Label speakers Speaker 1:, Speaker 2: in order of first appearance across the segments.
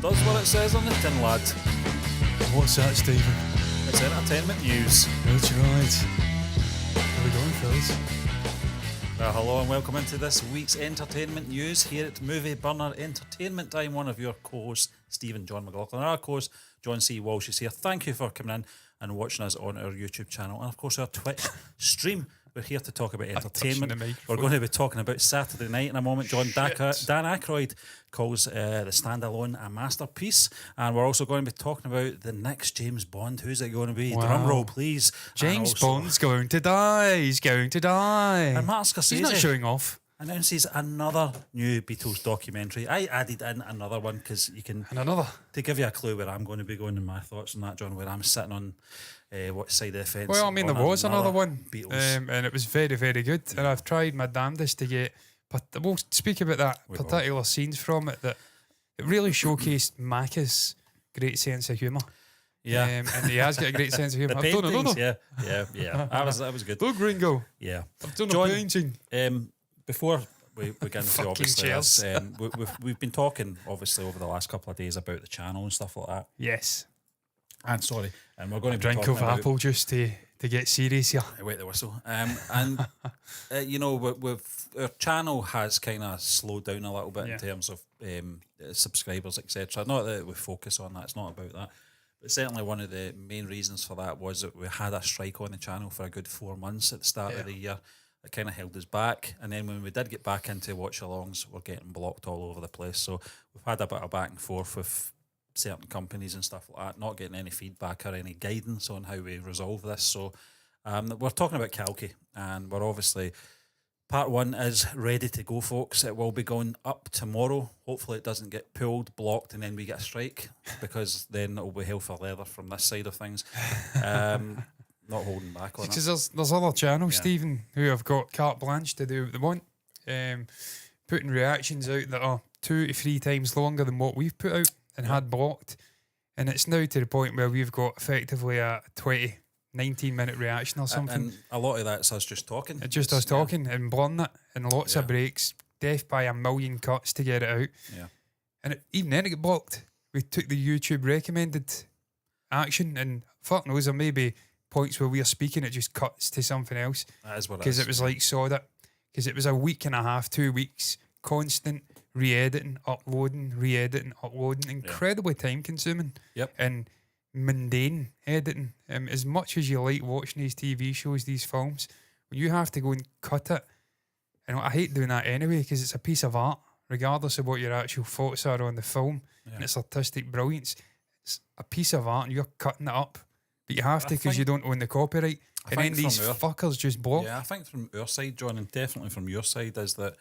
Speaker 1: does what it says on the tin, lad.
Speaker 2: What's that, Stephen?
Speaker 1: It's entertainment news.
Speaker 2: That's right. How we going, fellas?
Speaker 1: Well, hello and welcome into this week's entertainment news here at Movie Burner Entertainment Time. One of your co-hosts, Stephen John McLaughlin, and our co-host, John C. Walsh, is here. Thank you for coming in and watching us on our YouTube channel and, of course, our Twitch stream. We're here to talk about entertainment. We're going to be talking about Saturday Night in a moment. Dan Aykroyd calls the standalone a masterpiece. And we're also going to be talking about the next James Bond. Who's it going to be? Wow. Drum roll, please.
Speaker 2: James Bond's going to die. He's going to die.
Speaker 1: And Martin Scorsese,
Speaker 2: he's not showing off,
Speaker 1: announces another new Beatles documentary. I added in another one because you can...
Speaker 2: And another.
Speaker 1: To give you a clue where I'm going to be going in my thoughts on that, John, where I'm sitting on... what side of the fence?
Speaker 2: Well, I mean, there was another one,
Speaker 1: Beatles.
Speaker 2: and it was very, very good. And I've tried my damnedest to get. But we'll speak about that particular scenes from it that it really showcased Macca's great sense of humour.
Speaker 1: Yeah,
Speaker 2: and he has got a great sense of humour.
Speaker 1: I've done another. Yeah. That was good.
Speaker 2: Look, Ringo.
Speaker 1: Yeah,
Speaker 2: I've done
Speaker 1: John,
Speaker 2: a painting.
Speaker 1: Before we get into obviously
Speaker 2: chairs.
Speaker 1: this, we've been talking obviously over the last couple of days about the channel and stuff like that.
Speaker 2: Yes.
Speaker 1: And we're going to
Speaker 2: drink of apple juice to get serious here.
Speaker 1: Wait the whistle. You know, our channel has kind of slowed down a little bit in terms of subscribers, etc. Not that we focus on that; it's not about that. But certainly, one of the main reasons for that was that we had a strike on the channel for a good 4 months at the start of the year. It kind of held us back, and then when we did get back into watch-alongs, we're getting blocked all over the place. So we've had a bit of back and forth with certain companies and stuff like that, not getting any feedback or any guidance on how we resolve this. So we're talking about Kalki, and we're obviously, part one is ready to go, folks. It will be going up tomorrow. Hopefully it doesn't get pulled, blocked, and then we get a strike, because then it'll be hell for leather from this side of things. Not holding back on it.
Speaker 2: Because there's other channels, Stephen, who have got carte blanche to do what they want, putting reactions out that are 2 to 3 times longer than what we've put out and had blocked, and it's now to the point where we've got effectively a 19-minute reaction or something.
Speaker 1: And a lot of that's us just talking.
Speaker 2: It's just us talking and blurring it, and lots of breaks, death by a million cuts to get it out.
Speaker 1: Yeah.
Speaker 2: And even then it got blocked. We took the YouTube recommended action, and fuck knows, there may be points where we are speaking, it just cuts to something else.
Speaker 1: That is what it is.
Speaker 2: Because it was like sawed it. Because it was a week and a half, 2 weeks, constant re-editing, uploading, incredibly time-consuming and mundane editing. As much as you like watching these TV shows, these films, when you have to go and cut it, and I hate doing that anyway, because it's a piece of art, regardless of what your actual thoughts are on the film and its artistic brilliance. It's a piece of art, and you're cutting it up, but you have to because you don't own the copyright. And then these fuckers just block.
Speaker 1: Yeah, I think from our side, John, and definitely from your side, is that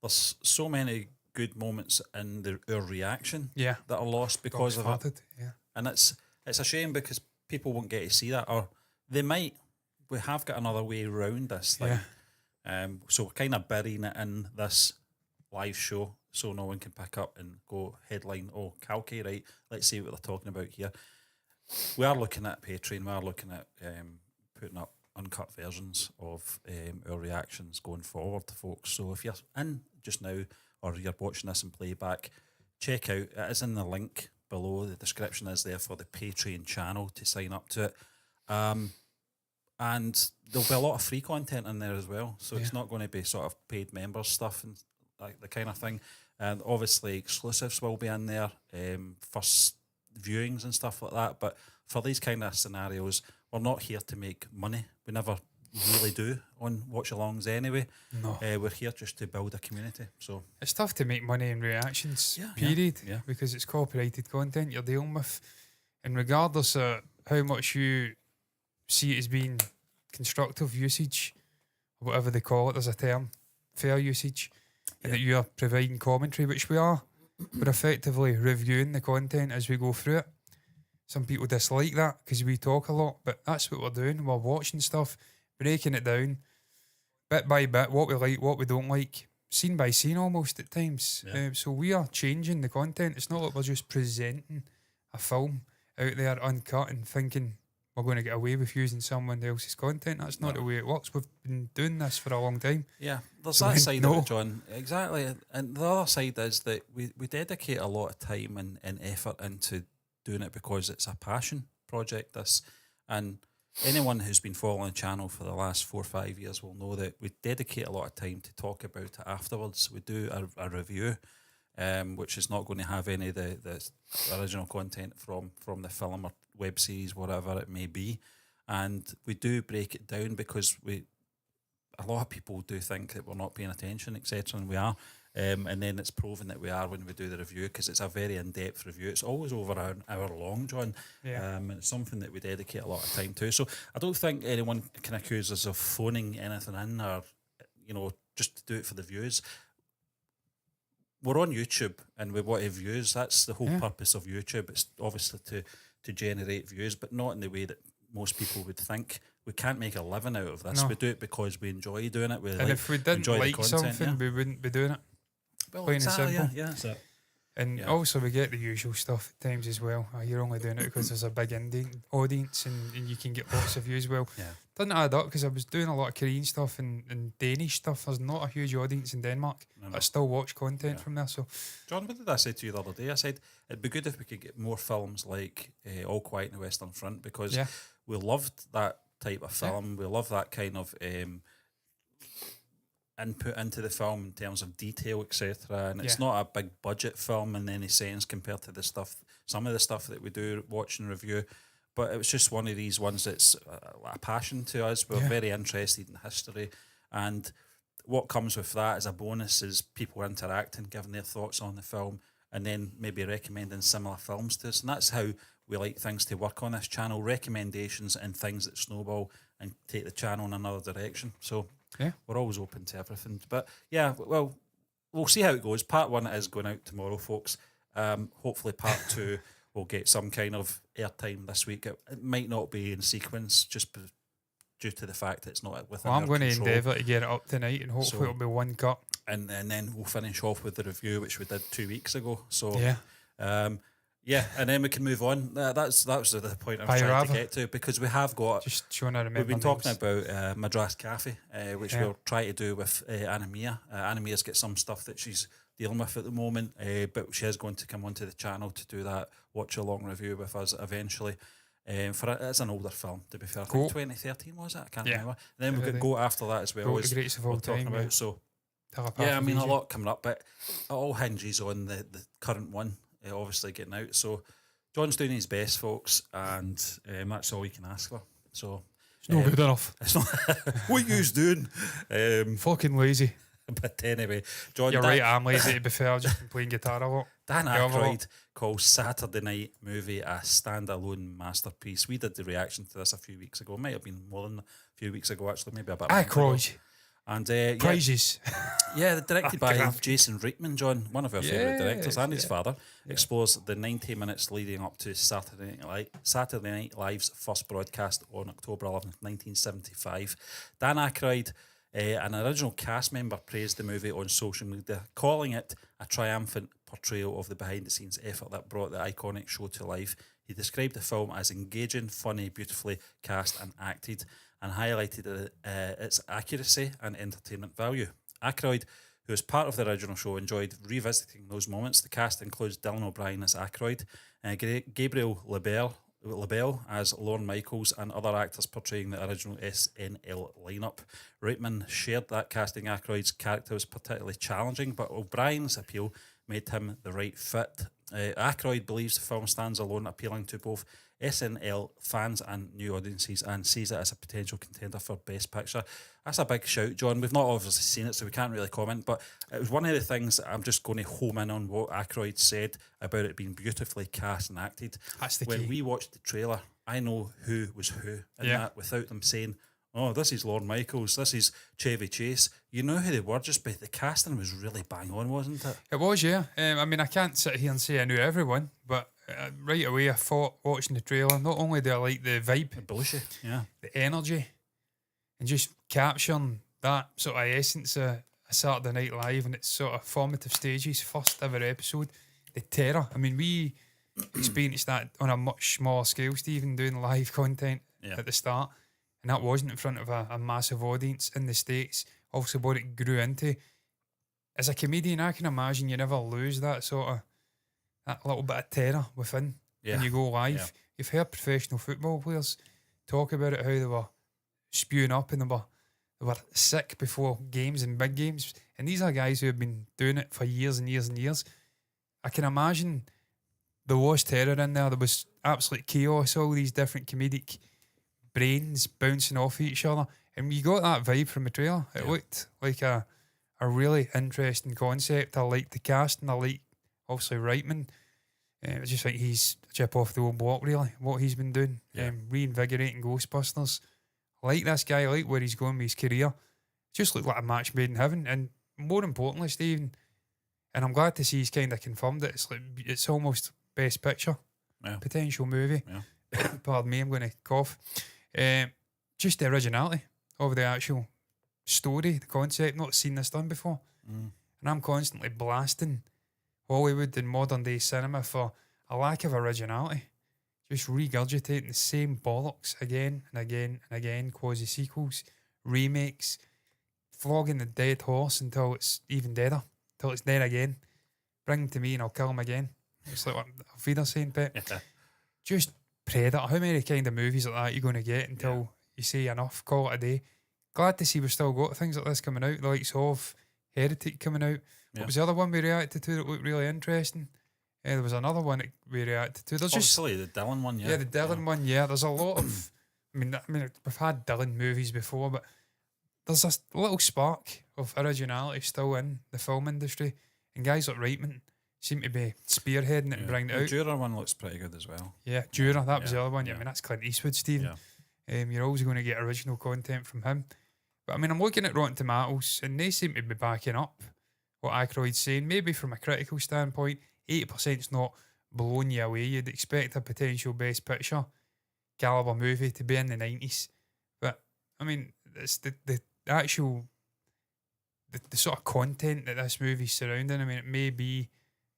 Speaker 1: there's so many good moments in our reaction that are lost because of it.
Speaker 2: Yeah.
Speaker 1: And it's a shame, because people won't get to see that, or they might. We have got another way around this thing. So we're kind of burying it in this live show so no one can pick up and go headline, oh, Kalki, right, let's see what they're talking about here. We are looking at Patreon, we are looking at putting up uncut versions of our reactions going forward to folks. So if you're in just now, or you're watching this in playback, check out, it is in the link below. The description is there for the Patreon channel to sign up to it. And there'll be a lot of free content in there as well. So it's not going to be sort of paid members stuff and like the kind of thing. And obviously exclusives will be in there, first viewings and stuff like that. But for these kind of scenarios, we're not here to make money. We never really do on watch-alongs anyway.
Speaker 2: No.
Speaker 1: We're here just to build a community. So
Speaker 2: it's tough to make money in reactions, period, because it's copyrighted content you're dealing with. And regardless of how much you see it as being constructive usage, or whatever they call it, there's a term, fair usage, and that you are providing commentary, which we are. We're effectively reviewing the content as we go through it. Some people dislike that because we talk a lot, but that's what we're doing. We're watching stuff, breaking it down, bit by bit, what we like, what we don't like, scene by scene almost at times. So we are changing the content. It's not like we're just presenting a film out there uncut and thinking we're going to get away with using someone else's content. That's not the way it works. We've been doing this for a long time.
Speaker 1: Yeah, there's that side of it, John. Exactly. And the other side is that we dedicate a lot of time and effort into doing it because it's a passion project, this. And anyone who's been following the channel for the last 4 or 5 years will know that we dedicate a lot of time to talk about it afterwards. We do a review, which is not going to have any of the original content from the film or web series, whatever it may be. And we do break it down because a lot of people do think that we're not paying attention, etc., and we are. And then it's proven that we are when we do the review, because it's a very in-depth review. It's always over an hour long, John.
Speaker 2: Yeah.
Speaker 1: And it's something that we dedicate a lot of time to. So I don't think anyone can accuse us of phoning anything in or, just to do it for the views. We're on YouTube and we want views. That's the whole purpose of YouTube. It's obviously to generate views, but not in the way that most people would think. We can't make a living out of this. No. We do it because we enjoy doing it.
Speaker 2: And if we didn't like something, we wouldn't be doing it.
Speaker 1: Well, exactly, yeah.
Speaker 2: And also we get the usual stuff at times as well. You're only doing it because there's a big Indian audience and you can get lots of views. Well, doesn't add up, because I was doing a lot of Korean stuff and Danish stuff. There's not a huge audience in Denmark. I still watch content from there. So,
Speaker 1: John, what did I say to you the other day? I said it'd be good if we could get more films like All Quiet on the Western Front, because we loved that type of film. We love that kind of input into the film in terms of detail, etc. And it's not a big budget film in any sense compared to some of the stuff that we do watch and review. But it was just one of these ones that's a passion to us. We're very interested in history, and what comes with that as a bonus is people interacting, giving their thoughts on the film, and then maybe recommending similar films to us. And that's how we like things to work on this channel: recommendations and things that snowball and take the channel in another direction. So we're always open to everything. But well, we'll see how it goes. Part 1 is going out tomorrow, folks. Hopefully part 2 will get some kind of airtime this week. It might not be in sequence, just due to the fact that it's not within our control.
Speaker 2: I'm going to endeavour to get it up tonight, and hopefully it'll be one cut.
Speaker 1: And then we'll finish off with the review, which we did 2 weeks ago. So and then we can move on. That was the point I was trying to get to, because we have got
Speaker 2: just showing. We've
Speaker 1: been talking about Madras Cafe, which we'll try to do with Anamia. Anamia's got some stuff that she's dealing with at the moment, but she is going to come onto the channel to do that watch along review with us eventually. It's an older film, to be fair. I think 2013 was it? I can't remember. And then we could go after that as well.
Speaker 2: The greatest of all time.
Speaker 1: About. So I mean, a lot coming up, but it all hinges on the current one obviously getting out. So John's doing his best, folks, and that's all we can ask for. So
Speaker 2: it's not good enough.
Speaker 1: It's not. What you's doing?
Speaker 2: Fucking lazy.
Speaker 1: But anyway, John,
Speaker 2: you're right. I'm lazy, to be fair. I've just been playing guitar a lot.
Speaker 1: Dan Aykroyd calls Saturday Night Movie a standalone masterpiece. We did the reaction to this a few weeks ago. It might have been more than a few weeks ago, actually, maybe about
Speaker 2: Aykroyd.
Speaker 1: And
Speaker 2: praises.
Speaker 1: Directed by Jason Reitman, John, one of our favourite directors, and his father, explores the 90 minutes leading up to Saturday Night Live's first broadcast on October 11th, 1975. Dan Aykroyd, an original cast member, praised the movie on social media, calling it a triumphant portrayal of the behind-the-scenes effort that brought the iconic show to life. He described the film as engaging, funny, beautifully cast and acted, and highlighted its accuracy and entertainment value. Aykroyd, who is part of the original show, enjoyed revisiting those moments. The cast includes Dylan O'Brien as Aykroyd, Gabriel LaBelle as Lorne Michaels, and other actors portraying the original SNL lineup. Reitman shared that casting Aykroyd's character was particularly challenging, but O'Brien's appeal made him the right fit. Aykroyd believes the film stands alone, appealing to both SNL fans and new audiences, and sees it as a potential contender for Best Picture. That's a big shout, John. We've not obviously seen it, so we can't really comment, but it was one of the things that I'm just going to home in on what Aykroyd said about it being beautifully cast and acted.
Speaker 2: That's the
Speaker 1: key. When we watched the trailer, I know who was who in that without them saying, oh, this is Lorne Michaels, this is Chevy Chase. You know who they were, just by the casting was really bang on, wasn't it?
Speaker 2: It was, yeah. I mean, I can't sit here and say I knew everyone, but right away I thought, watching the trailer, not only do I like the vibe,
Speaker 1: the bullshit,
Speaker 2: the energy, and just capturing that sort of essence of a Saturday Night Live and its sort of formative stages, first ever episode, the terror. I mean, we experienced that on a much smaller scale, Stephen, doing live content at the start, and that wasn't in front of a massive audience in the States. Obviously, what it grew into. As a comedian, I can imagine you never lose that sort of that little bit of terror within when you go live.
Speaker 1: Yeah.
Speaker 2: You've heard professional football players talk about it, how they were spewing up and they were sick before games and big games. And these are guys who have been doing it for years and years and years. I can imagine there was terror in there. There was absolute chaos, all these different comedic brains bouncing off each other. And you got that vibe from the trailer. It looked like a really interesting concept. I liked the casting. I like obviously Reitman. I just think he's a chip off the old block, really, what he's been doing. Reinvigorating Ghostbusters. I like this guy. I like where he's going with his career. Just looked like a match made in heaven. And more importantly, Stephen, and I'm glad to see he's kind of confirmed it, it's almost best picture potential movie. Pardon me, I'm going to cough. Just the originality of the actual story, the concept, not seen this done before. And I'm constantly blasting Hollywood and modern day cinema for a lack of originality. Just regurgitating the same bollocks again and again and again, quasi sequels, remakes, flogging the dead horse until it's even deader, till it's dead again. Bring him to me and I'll kill him again. It's like what Auf Wiedersehen, Pep. Just Predator. How many kind of movies like that you're going to get until you say enough, call it a day? Glad to see we've still got things like this coming out, the likes of Heretic coming out. What was the other one we reacted to that looked really interesting? There was another one that we reacted to. There's
Speaker 1: obviously the Dylan one,
Speaker 2: the Dylan one, There's a lot of, I mean, we've had Dylan movies before, but there's a little spark of originality still in the film industry, and guys like Reitman seem to be spearheading it and bringing it out.
Speaker 1: The Juror one looks pretty good as well.
Speaker 2: Yeah, Juror, that was the other one. I mean, that's Clint Eastwood, Stephen. You're always going to get original content from him. But I mean, I'm looking at Rotten Tomatoes, and they seem to be backing up what Aykroyd's saying. Maybe from a critical standpoint, 80%'s not blowing you away. You'd expect a potential best picture caliber movie to be in the 90s. But I mean, it's the actual the sort of content that this movie's surrounding. I mean, it may be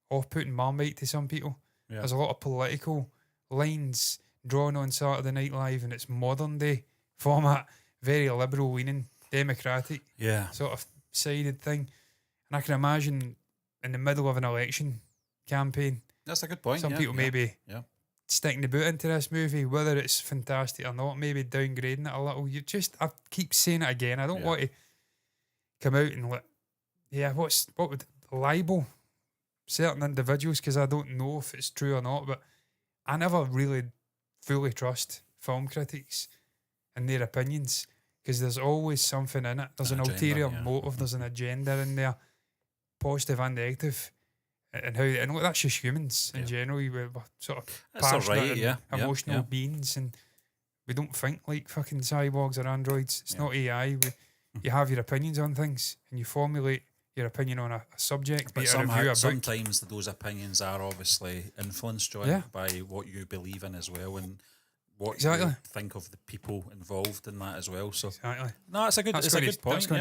Speaker 2: off-putting Marmite to some people. There's a lot of political lines drawn on Saturday Night Live in its modern day format, very liberal leaning, democratic sort of sided thing. And I can imagine in the middle of an election campaign,
Speaker 1: that's a good point.
Speaker 2: Some people maybe sticking the boot into this movie, whether it's fantastic or not, maybe downgrading it a little. I keep saying it again. I don't want to come out and what would libel certain individuals, because I don't know if it's true or not, but I never really fully trust film critics and their opinions, because there's always something in it. There's an ulterior motive, there's an agenda in there, positive and negative, and look, that's just humans in general. We're sort of passionate and emotional beings, and we don't think like fucking cyborgs or androids. It's not AI. You have your opinions on things, and you formulate your opinion on a subject.
Speaker 1: But sometimes those opinions are obviously influenced, John, by what you believe in as well, and what you think of the people involved in that as well. So no, it's a good point.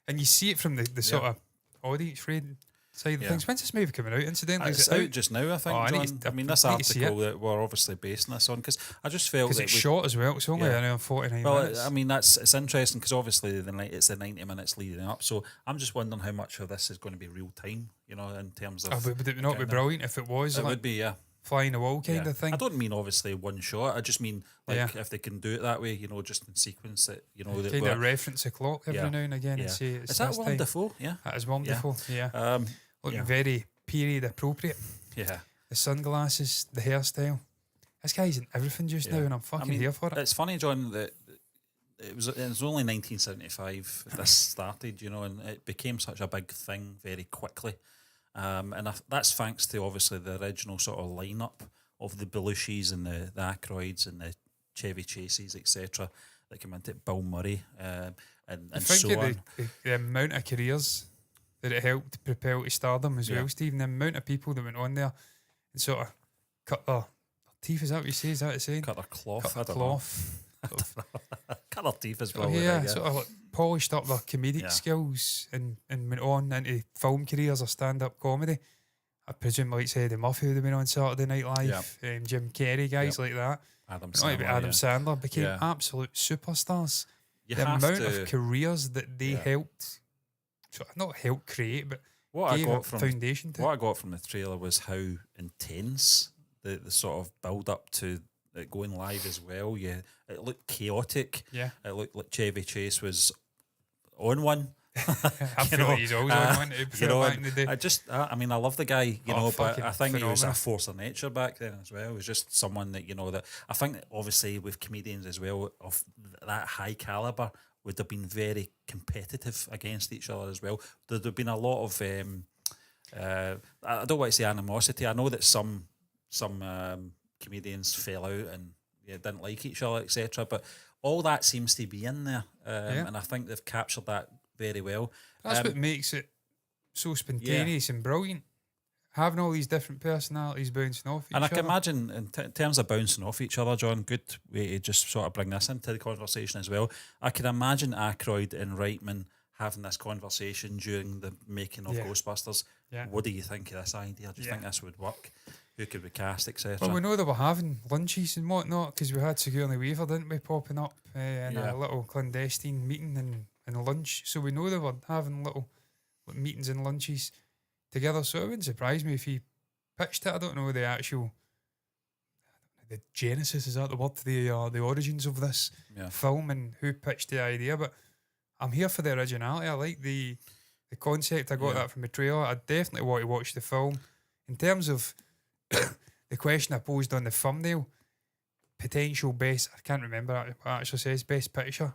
Speaker 1: And
Speaker 2: you see it from the sort of audience rating side of things. When's this movie coming out? Incidentally,
Speaker 1: it's out just now, I think. John. I mean, this article that we're obviously basing this on, because I just felt that
Speaker 2: it's short as well. It's only an hour and 49 minutes.
Speaker 1: I mean, it's interesting because obviously it's the 90 minutes leading up. So I'm just wondering how much of this is going to be real time. You know, in terms of.
Speaker 2: Would it not be brilliant if it was?
Speaker 1: It would be,
Speaker 2: flying the wall kind of thing.
Speaker 1: I don't mean obviously one shot. I just mean if they can do it that way, you know, just in sequence that, you know, that
Speaker 2: kind of reference a clock every now and again and say it's
Speaker 1: is that wonderful?
Speaker 2: Yeah, that is wonderful. Yeah, looking very period appropriate.
Speaker 1: Yeah,
Speaker 2: the sunglasses, the hairstyle. This guy's in everything just now, and I'm fucking here for it.
Speaker 1: It's funny, John, that it was only 1975 this started, you know, and it became such a big thing very quickly. And that's thanks to obviously the original sort of lineup of the Belushis and the Aykroyds and the Chevy Chases, etc., that came into it, Bill Murray, and so on.
Speaker 2: The amount of careers that it helped propel to stardom as well, Stephen. The amount of people that went on there and sort of cut their teeth, is that what you say? Is that what saying?
Speaker 1: Cut their cloth.
Speaker 2: Cut their cloth.
Speaker 1: Cut their teeth as well.
Speaker 2: Sort of like polished up their comedic skills and went on into film careers or stand-up comedy. I presume, like say, Eddie Murphy would have been on Saturday Night Live, Jim Carrey, guys like that.
Speaker 1: Adam
Speaker 2: Sandler became absolute superstars. The amount of careers that they helped, not helped create, but gave a foundation to.
Speaker 1: What I got from the trailer was how intense the sort of build up to it going live as well. Yeah, it looked chaotic.
Speaker 2: Yeah,
Speaker 1: it looked like Chevy Chase was on one.
Speaker 2: I feel like he's always on one. Back in the day.
Speaker 1: I mean, I love the guy, but I think he was a force of nature back then as well. He was just someone that, that I think that obviously with comedians as well of that high caliber would have been very competitive against each other as well. There'd have been a lot of, I don't want to say animosity. I know that some comedians fell out and didn't like each other, etc. But all that seems to be in there, and I think they've captured that very well.
Speaker 2: That's what makes it so spontaneous and brilliant. Having all these different personalities bouncing off each other.
Speaker 1: And I can imagine, in terms of bouncing off each other, John, good way to just sort of bring this into the conversation as well. I can imagine Aykroyd and Reitman having this conversation during the making of Ghostbusters. Yeah. What do you think of this idea? Do you think this would work? Who could we cast, etc.?
Speaker 2: Well, we know they were having lunches and whatnot because we had Sigourney Weaver, didn't we, popping up in a little clandestine meeting and lunch. So we know they were having little meetings and lunches together. So it wouldn't surprise me if he pitched it. I don't know the genesis, is that the word? The origins of this film and who pitched the idea. But I'm here for the originality. I like the concept. I got that from the trailer. I definitely want to watch the film. In terms of the question I posed on the thumbnail, potential best, I can't remember what it actually says, best picture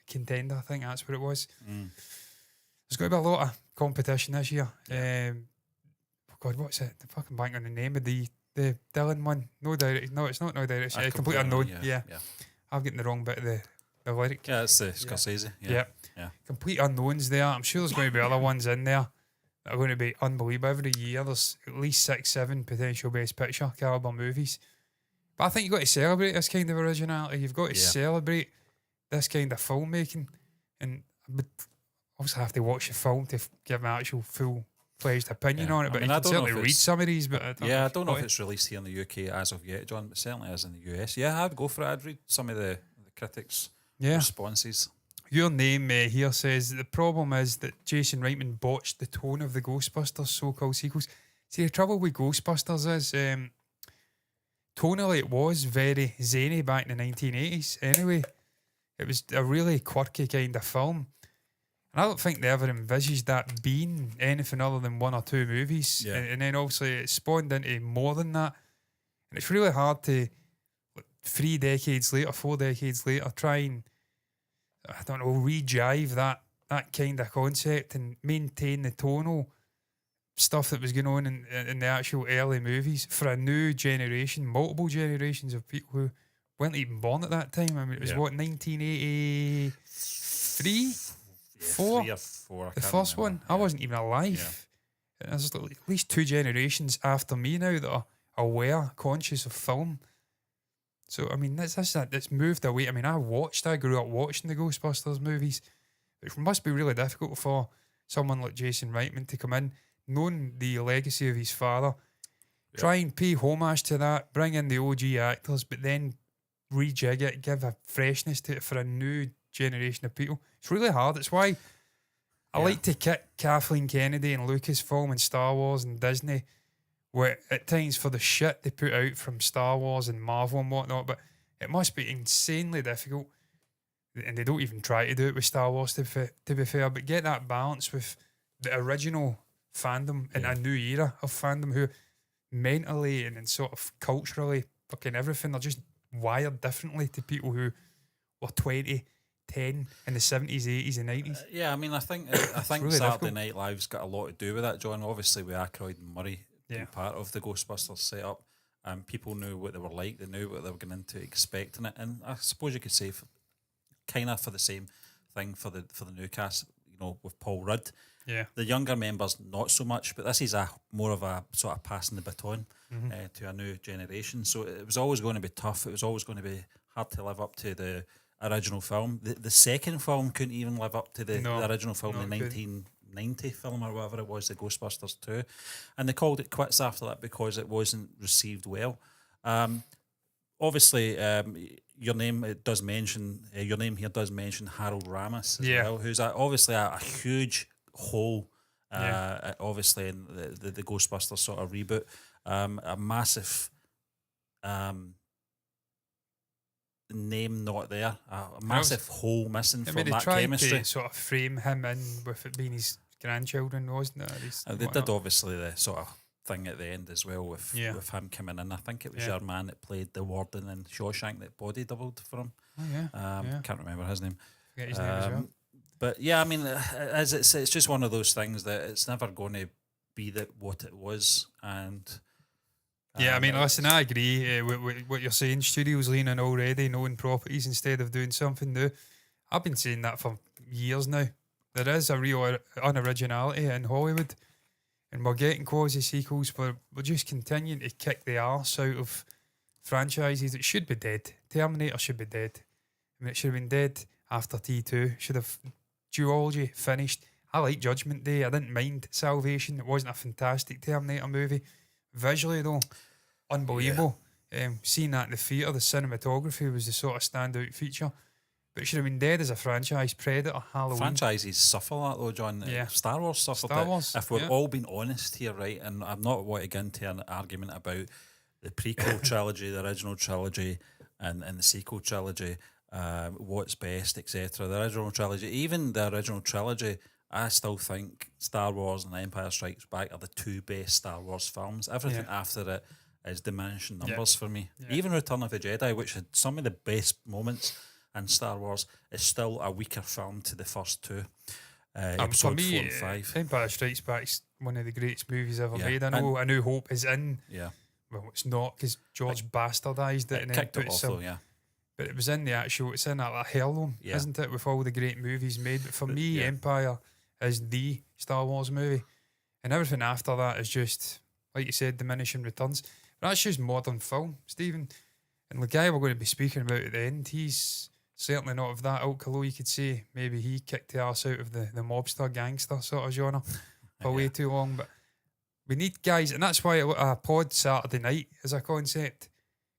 Speaker 2: contender, I think that's what it was. There's got to be a lot of competition this year. God, what's it? The fucking blank on the name of the Dylan one. No, it's not No Direct. Complete Unknown. Yeah. I've gotten the wrong bit of the lyric.
Speaker 1: Yeah, it's the Scorsese. Yeah.
Speaker 2: Complete Unknowns there. I'm sure there's going to be other ones in there that are going to be unbelievable. Every year there's at least 6-7 potential best picture caliber movies. But I think you've got to celebrate this kind of originality. You've got to celebrate this kind of filmmaking. And I would obviously have to watch the film to give an actual full-fledged opinion on it. But I can certainly read some of these. But
Speaker 1: I don't know if it's released here in the UK as of yet, John, but certainly is in the US. Yeah, I'd go for it. I'd read some of the critics' responses.
Speaker 2: Your name here says the problem is that Jason Reitman botched the tone of the Ghostbusters so-called sequels. See, the trouble with Ghostbusters is tonally it was very zany back in the 1980s. Anyway, it was a really quirky kind of film. And I don't think they ever envisaged that being anything other than 1 or 2 movies.
Speaker 1: Yeah.
Speaker 2: And then obviously it spawned into more than that. And it's really hard to, 3 decades later, 4 decades later, try and, I don't know, re-jive that kind of concept and maintain the tonal stuff that was going on in the actual early movies for a new generation, multiple generations of people who weren't even born at that time. I mean, it was 1983? 4?
Speaker 1: 3 or 4.
Speaker 2: The first one? I wasn't even alive. There's at least 2 generations after me now that are aware, conscious of film. So, I mean, that's moved away. I mean, I grew up watching the Ghostbusters movies. It must be really difficult for someone like Jason Reitman to come in, knowing the legacy of his father, try and pay homage to that, bring in the OG actors, but then rejig it, give a freshness to it for a new generation of people. It's really hard. It's why I like to kick Kathleen Kennedy and Lucasfilm and Star Wars and Disney at times for the shit they put out from Star Wars and Marvel and whatnot, but it must be insanely difficult, and they don't even try to do it with Star Wars to be fair, but get that balance with the original fandom in a new era of fandom who mentally and sort of culturally, fucking everything, they're just wired differently to people who were 20, 10 in the 70s, 80s and 90s.
Speaker 1: I mean, I think really Saturday difficult. Night Live's got a lot to do with that, John. Obviously with Aykroyd and Murray being part of the Ghostbusters setup, people knew what they were like, they knew what they were going into expecting it, and I suppose you could say kind of for the same thing for the new cast, with Paul Rudd.
Speaker 2: Yeah,
Speaker 1: the younger members not so much, but this is more of a sort of passing the baton to a new generation. So it was always going to be tough. It was always going to be hard to live up to the original film. The second film couldn't even live up to the original film in 90 film or whatever it was, the Ghostbusters 2, and they called it quits after that because it wasn't received well. Obviously, your name here does mention Harold Ramis as well, who's obviously a huge hole. Obviously, in the Ghostbusters sort of reboot, a massive name not there, a massive hole missing from that chemistry.
Speaker 2: They tried to sort of frame him in with it being his grandchildren, wasn't it?
Speaker 1: They did obviously the sort of thing at the end as well with him coming in. I think it was your man that played the warden in Shawshank that body doubled for him. Can't remember his name.
Speaker 2: Forget his name as well.
Speaker 1: But yeah, I mean, as it's just one of those things that it's never going to be what it was. And
Speaker 2: I mean, listen, I agree with what you're saying. Studios leaning already, knowing properties instead of doing something new. I've been saying that for years now. There is a real unoriginality in Hollywood, and we're getting quasi sequels. We're just continuing to kick the arse out of franchises that should be dead. Terminator should be dead. I mean, it should have been dead after T2. Should have duology finished. I like Judgment Day. I didn't mind Salvation. It wasn't a fantastic Terminator movie. Visually though, unbelievable. Seeing that in the theatre, the cinematography was the sort of standout feature. But it should have been dead as a franchise. Predator, Halloween.
Speaker 1: Franchises suffer that though, John. Star Wars suffered it. If we're all being honest here, right, and I'm not wanting to get into an argument about the prequel trilogy, the original trilogy, and the sequel trilogy, what's best, etc. The original trilogy, even the original trilogy, I still think Star Wars and Empire Strikes Back are the two best Star Wars films. Everything after it is diminishing numbers for me. Even Return of the Jedi, which had some of the best moments in Star Wars, is still a weaker film to the first two. Episode 4 and 5.
Speaker 2: Empire Strikes Back's one of the greatest movies ever made. I know A New Hope is in. Well, it's not because George bastardised it and
Speaker 1: kicked
Speaker 2: then
Speaker 1: it
Speaker 2: put
Speaker 1: off
Speaker 2: some.
Speaker 1: Though,
Speaker 2: But it was in the actual. It's in that heirloom, isn't it? With all the great movies made. But for me, Empire is the Star Wars movie, and everything after that is just, like you said, diminishing returns. But that's just modern film, Stephen. And the guy we're going to be speaking about at the end, he's certainly not of that ilk, although you could say maybe he kicked the arse out of the mobster gangster sort of genre for way too long. But we need guys, and that's why a pod Saturday night is a concept,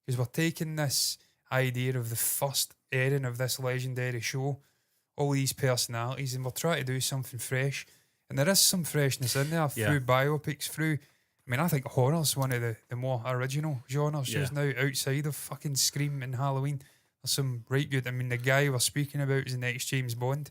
Speaker 2: because we're taking this idea of the first airing of this legendary show, all these personalities, and we're trying to do something fresh. And there is some freshness in there through biopics, through, I mean, I think horror's one of the more original genres just now, outside of fucking Scream and Halloween. There's some right good. I mean, the guy we're speaking about is the next James Bond,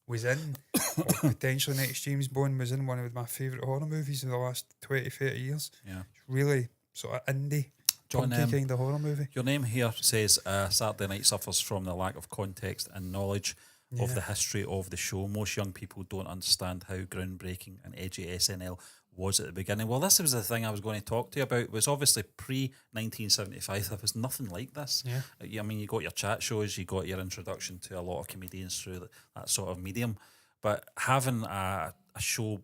Speaker 2: was in, or potentially next James Bond, was in one of my favourite horror movies in the last 20, 30 years. It's really sort of indie,
Speaker 1: John,
Speaker 2: kind of horror movie.
Speaker 1: Your name here says Saturday Night suffers from the lack of context and knowledge of the history of the show. Most young people don't understand how groundbreaking and edgy SNL was at the beginning. Well, this was the thing I was going to talk to you about. It was obviously pre-1975. There was nothing like this. I mean, you got your chat shows, you got your introduction to a lot of comedians through that sort of medium. But having a show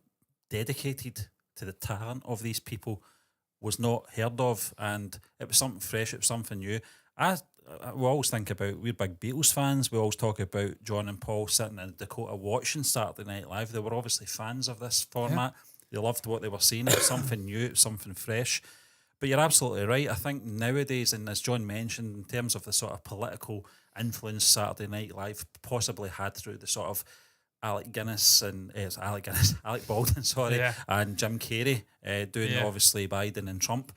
Speaker 1: dedicated to the talent of these people was not heard of, and it was something fresh, it was something new. We always think about, we're big Beatles fans, we always talk about John and Paul sitting in Dakota watching Saturday Night Live. They were obviously fans of this format. They loved what they were seeing. It was something new, it was something fresh. But you're absolutely right. I think nowadays, and as John mentioned, in terms of the sort of political influence Saturday Night Live possibly had through the sort of Alec Baldwin, and Jim Carrey doing obviously Biden and Trump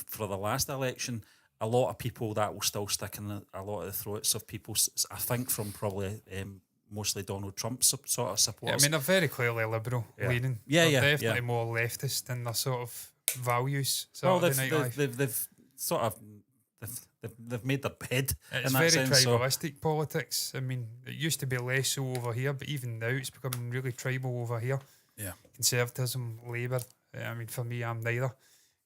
Speaker 1: for the last election. A lot of people that will still stick in a lot of the throats of people, I think, from probably mostly Donald Trump's sort of supporters.
Speaker 2: I mean, they're very clearly liberal leaning. They're definitely more leftist in their sort of values.
Speaker 1: They've sort of they've made their bed.
Speaker 2: It's
Speaker 1: in that
Speaker 2: very
Speaker 1: sense,
Speaker 2: tribalistic politics. I mean, it used to be less so over here, but even now it's becoming really tribal over here. Conservatism, Labour. I mean, for me, I'm neither.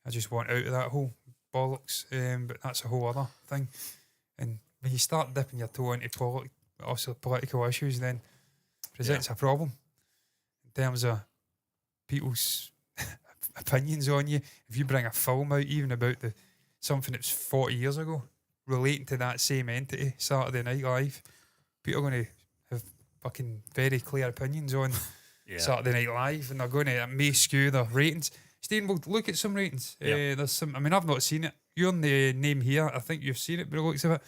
Speaker 2: I just want out of that whole bollocks. But that's a whole other thing. And when you start dipping your toe into political issues, then presents a problem in terms of people's opinions on you. If you bring a film out, even about something that's 40 years ago, relating to that same entity, Saturday Night Live, people are going to have fucking very clear opinions on Saturday Night Live, and they're going to may skew their ratings. Stephen, we'll look at some ratings. There's some. I mean, I've not seen it. You're on the name here. I think you've seen it, but it looks of it.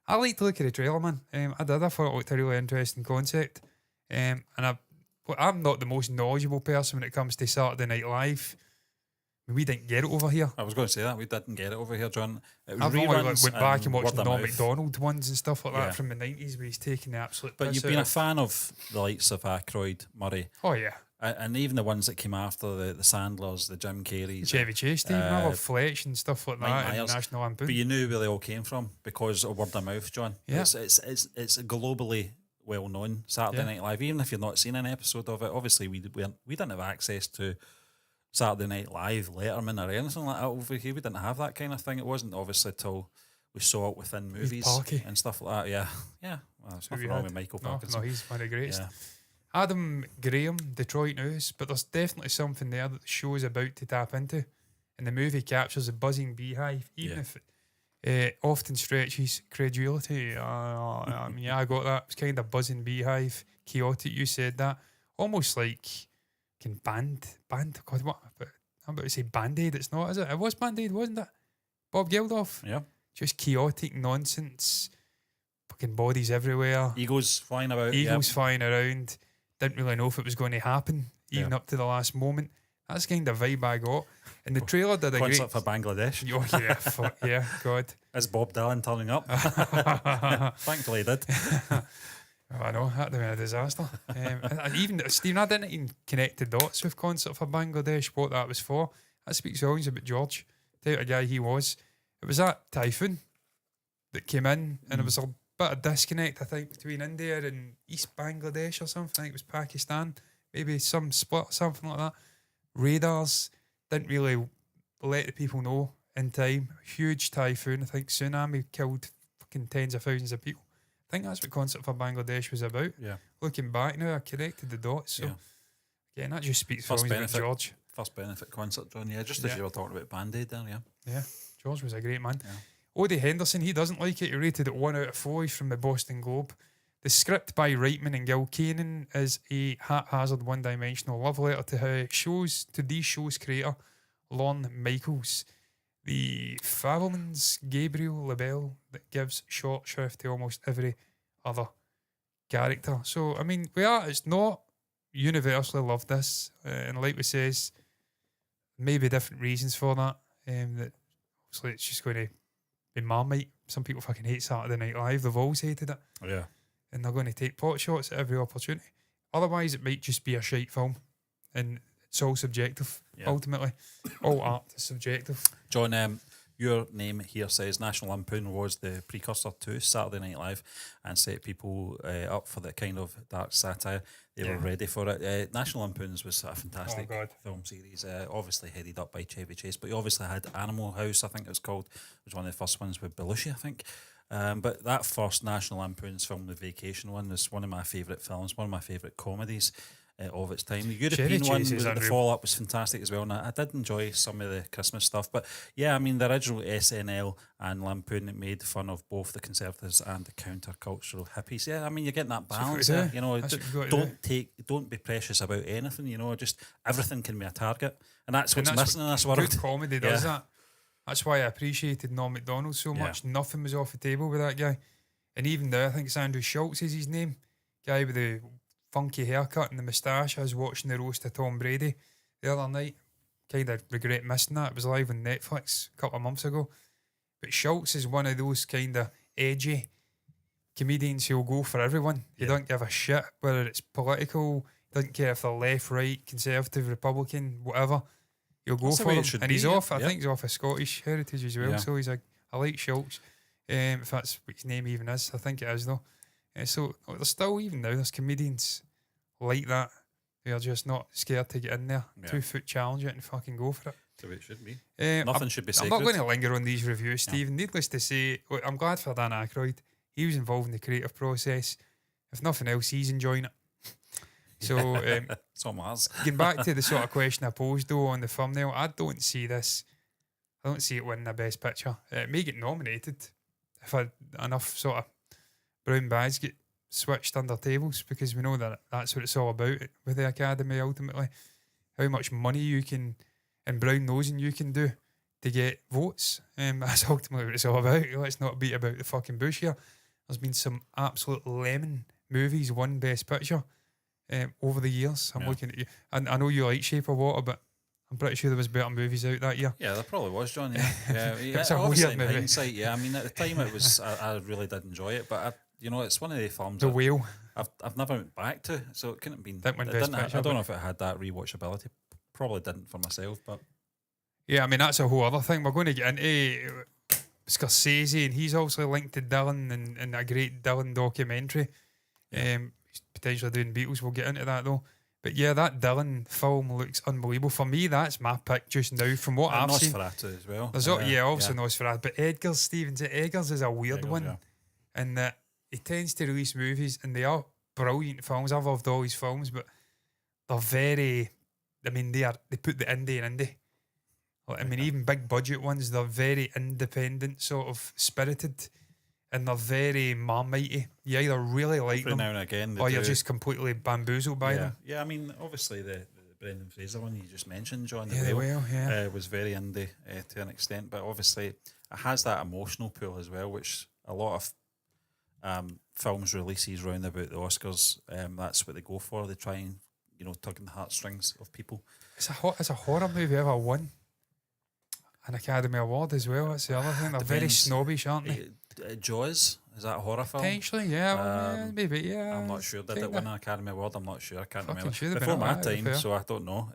Speaker 2: I like to look at the trailer, man. I did. I thought it looked a really interesting concept. And I'm not the most knowledgeable person when it comes to Saturday Night Live. I mean, we didn't get it over here.
Speaker 1: I was going to say that. We didn't get it over here, John. It was
Speaker 2: I've only went back and watched the Norm
Speaker 1: mouth.
Speaker 2: Macdonald ones and stuff like that from the 90s where he's taking the absolute
Speaker 1: But
Speaker 2: piss
Speaker 1: you've
Speaker 2: out
Speaker 1: been a
Speaker 2: of.
Speaker 1: fan of the likes of Aykroyd, Murray.
Speaker 2: Oh, yeah.
Speaker 1: And even the ones that came after, the Sandlers, the Jim Carreys.
Speaker 2: Chevy Chase, Steve. I love Fletch and stuff like
Speaker 1: Mike
Speaker 2: that and
Speaker 1: Myers.
Speaker 2: National Lampoon.
Speaker 1: But you knew where they all came from because of word of mouth, John.
Speaker 2: Yeah.
Speaker 1: It's globally well known, Saturday Night Live. Even if you've not seen an episode of it, obviously we didn't have access to Saturday Night Live, Letterman or anything like that over here. We didn't have that kind of thing. It wasn't obviously till we saw it within movies and stuff like that. Yeah. Well, there's nothing wrong with Michael Parkinson.
Speaker 2: No, he's one of the greatest.
Speaker 1: Yeah.
Speaker 2: Adam Graham, Detroit News, but there's definitely something there that the show is about to tap into. And the movie captures a buzzing beehive, even if it often stretches credulity. I mean, I got that. It's kind of buzzing beehive, chaotic. You said that. Almost like band. God, what? I'm about to say Band-Aid. It's not, is it? It was Band-Aid, wasn't it? Bob Geldof.
Speaker 1: Yeah.
Speaker 2: Just chaotic nonsense. Fucking bodies everywhere.
Speaker 1: Eagles flying about.
Speaker 2: Flying around. Didn't really know if it was going to happen, even up to the last moment. That's kind of vibe I got. And the trailer did a great...
Speaker 1: Concert for Bangladesh.
Speaker 2: Oh, yeah, God.
Speaker 1: Is Bob Dylan turning up? Thankfully he did.
Speaker 2: I know, that'd have been a disaster. And even, Stephen, I didn't even connect the dots with Concert for Bangladesh, what that was for. That speaks volumes about George. Tell you what a guy he was. It was that typhoon that came in, and it was a bit of disconnect, I think, between India and East Bangladesh or something. I think it was Pakistan. Maybe some split or something like that. Radars didn't really let the people know in time. Huge typhoon, I think tsunami killed fucking tens of thousands of people. I think that's what Concert for Bangladesh was about.
Speaker 1: Yeah.
Speaker 2: Looking back now, I connected the dots. So again, that just speaks volumes about George.
Speaker 1: First benefit concert, John. Yeah, just as you were talking about Band-Aid there,
Speaker 2: Yeah, George was a great man.
Speaker 1: Yeah.
Speaker 2: Odie Henderson, he doesn't like it. He rated it 1 out of 4. He's from the Boston Globe. The script by Reitman and Gil Kanan is a haphazard, one-dimensional love letter to these shows' creator, Lorne Michaels, the Fabelman's Gabriel LaBelle that gives short shrift to almost every other character. So, I mean, it's not universally loved this, and like we says, maybe different reasons for that. That obviously it's just going to be Marmite. Some people fucking hate Saturday Night Live. They've always hated it.
Speaker 1: Yeah.
Speaker 2: And they're going to take pot shots at every opportunity. Otherwise, it might just be a shite film. And it's all subjective, ultimately. All art is subjective.
Speaker 1: John, your name here says National Lampoon was the precursor to Saturday Night Live and set people up for the kind of dark satire. They were ready for it. National Lampoons was a fantastic film series, obviously headed up by Chevy Chase, but you obviously had Animal House, I think it was called. It was one of the first ones with Belushi, I think. But that first National Lampoon's film, the Vacation one, was one of my favourite films, one of my favourite comedies of its time. The European one, the follow-up was fantastic as well, and I did enjoy some of the Christmas stuff. But yeah, I mean, the original SNL and Lampoon made fun of both the conservatives and the counter-cultural hippies. Yeah, I mean, you're getting that balance there. You know, don't be precious about anything. You know, just everything can be a target, and that's what's missing in this world.
Speaker 2: Good comedy does that. That's why I appreciated Norm Macdonald so much. Nothing was off the table with that guy. And even though I think it's Andrew Schultz is his name, guy with the funky haircut and the moustache. I was watching the roast of Tom Brady the other night. Kind of regret missing that. It was live on Netflix a couple of months ago. But Schultz is one of those kind of edgy comedians who'll go for everyone. He doesn't give a shit whether it's political. He doesn't care if they're left, right, conservative, Republican, whatever. He'll go for them. And he's off, I think he's off a Scottish heritage as well. So he's like, I like Schultz. If that's what his name even is. I think it is though. So there's still, even now, there's comedians like that. They're just not scared to get in there, 2 foot challenge it and fucking go for it.
Speaker 1: That's the way it should be. Nothing should be sacred.
Speaker 2: I'm not going to linger on these reviews, Stephen. Needless to say, look, I'm glad for Dan Aykroyd. He was involved in the creative process. If nothing else, he's enjoying it. So, getting back to the sort of question I posed though on the thumbnail, I don't see it winning a Best Picture. It may get nominated if enough sort of brown bags get switched under tables, because we know that that's what it's all about with the Academy ultimately. How much money you can, and brown nosing you can do to get votes. That's ultimately what it's all about. Let's not beat about the fucking bush here. There's been some absolute lemon movies won Best Picture over the years. I'm looking at you. And I know you like Shape of Water, but I'm pretty sure there was better movies out that year.
Speaker 1: Yeah, there probably was, John. Yeah,
Speaker 2: It's a
Speaker 1: obviously
Speaker 2: weird
Speaker 1: in
Speaker 2: movie.
Speaker 1: hindsight, yeah. I mean, at the time it was, I really did enjoy it, but it's one of the films
Speaker 2: The Whale.
Speaker 1: I've never went back to, so it couldn't have been.
Speaker 2: Didn't win
Speaker 1: It
Speaker 2: Best
Speaker 1: didn't have-
Speaker 2: Picture,
Speaker 1: I don't
Speaker 2: but-
Speaker 1: know if it had that rewatchability. Probably didn't for myself, but
Speaker 2: Yeah, I mean, that's a whole other thing. We're going to get into Scorsese, and he's also linked to Dylan and a great Dylan documentary. He's potentially doing Beatles. We'll get into that though. But yeah, that Dylan film looks unbelievable. For me, that's my pick just now from what I've seen.
Speaker 1: Nosferatu as well.
Speaker 2: There's obviously Nosferatu, but Eggers is a weird
Speaker 1: Eggers,
Speaker 2: one, in that he tends to release movies, and they are brilliant films. I've loved all his films, but they're very. I mean, they put the indie in indie. I mean, even big budget ones, they're very independent, sort of spirited, and they're very Marmitey. You either really like
Speaker 1: Every
Speaker 2: them,
Speaker 1: now and again, they
Speaker 2: or you're
Speaker 1: do.
Speaker 2: just completely bamboozled by them.
Speaker 1: Yeah, I mean, obviously the Brendan Fraser one you just mentioned, John,
Speaker 2: Yeah, the Whale, yeah.
Speaker 1: was very indie to an extent, but obviously it has that emotional pull as well, which a lot of films releases round about the Oscars, that's what they go for. They try and tug in the heartstrings of people.
Speaker 2: It's a horror movie ever won an Academy Award as well. That's the other thing. They're very
Speaker 1: Depends.
Speaker 2: snobbish, aren't they?
Speaker 1: Jaws, is that a horror film?
Speaker 2: Potentially, yeah. Well, yeah, maybe, yeah.
Speaker 1: I'm not sure. Did it
Speaker 2: kinda.
Speaker 1: win an Academy Award? I'm not sure. I can't
Speaker 2: Fucking
Speaker 1: remember.
Speaker 2: should have been
Speaker 1: Before my
Speaker 2: alright, to be
Speaker 1: time,
Speaker 2: fair.
Speaker 1: so I don't know.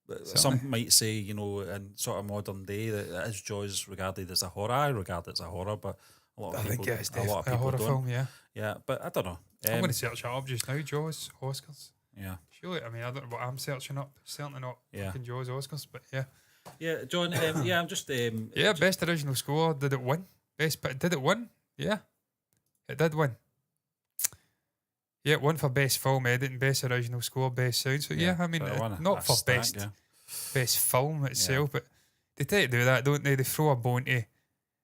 Speaker 1: But
Speaker 2: Certainly.
Speaker 1: some might say, in sort of modern day, that is Jaws regarded as a horror. I regard it as a horror, but a lot of
Speaker 2: I
Speaker 1: people,
Speaker 2: think it's
Speaker 1: a lot of
Speaker 2: definitely a
Speaker 1: people
Speaker 2: horror
Speaker 1: don't.
Speaker 2: film, yeah.
Speaker 1: Yeah, but I don't know.
Speaker 2: I'm going to search it up just now. Jaws, Oscars.
Speaker 1: Yeah,
Speaker 2: Surely, I mean, I don't know what I'm searching up. Certainly not fucking Jaws, Oscars, but yeah.
Speaker 1: yeah, John. Yeah, I'm just.
Speaker 2: Yeah, best original score. Did it win? Did it win? Yeah. It did win. Yeah, it won for best film editing, best original score, best sound. So yeah, I mean,
Speaker 1: so it won
Speaker 2: not
Speaker 1: a
Speaker 2: for
Speaker 1: stack,
Speaker 2: best
Speaker 1: yeah.
Speaker 2: best film itself, but they tend to do that, don't they? They throw a bone to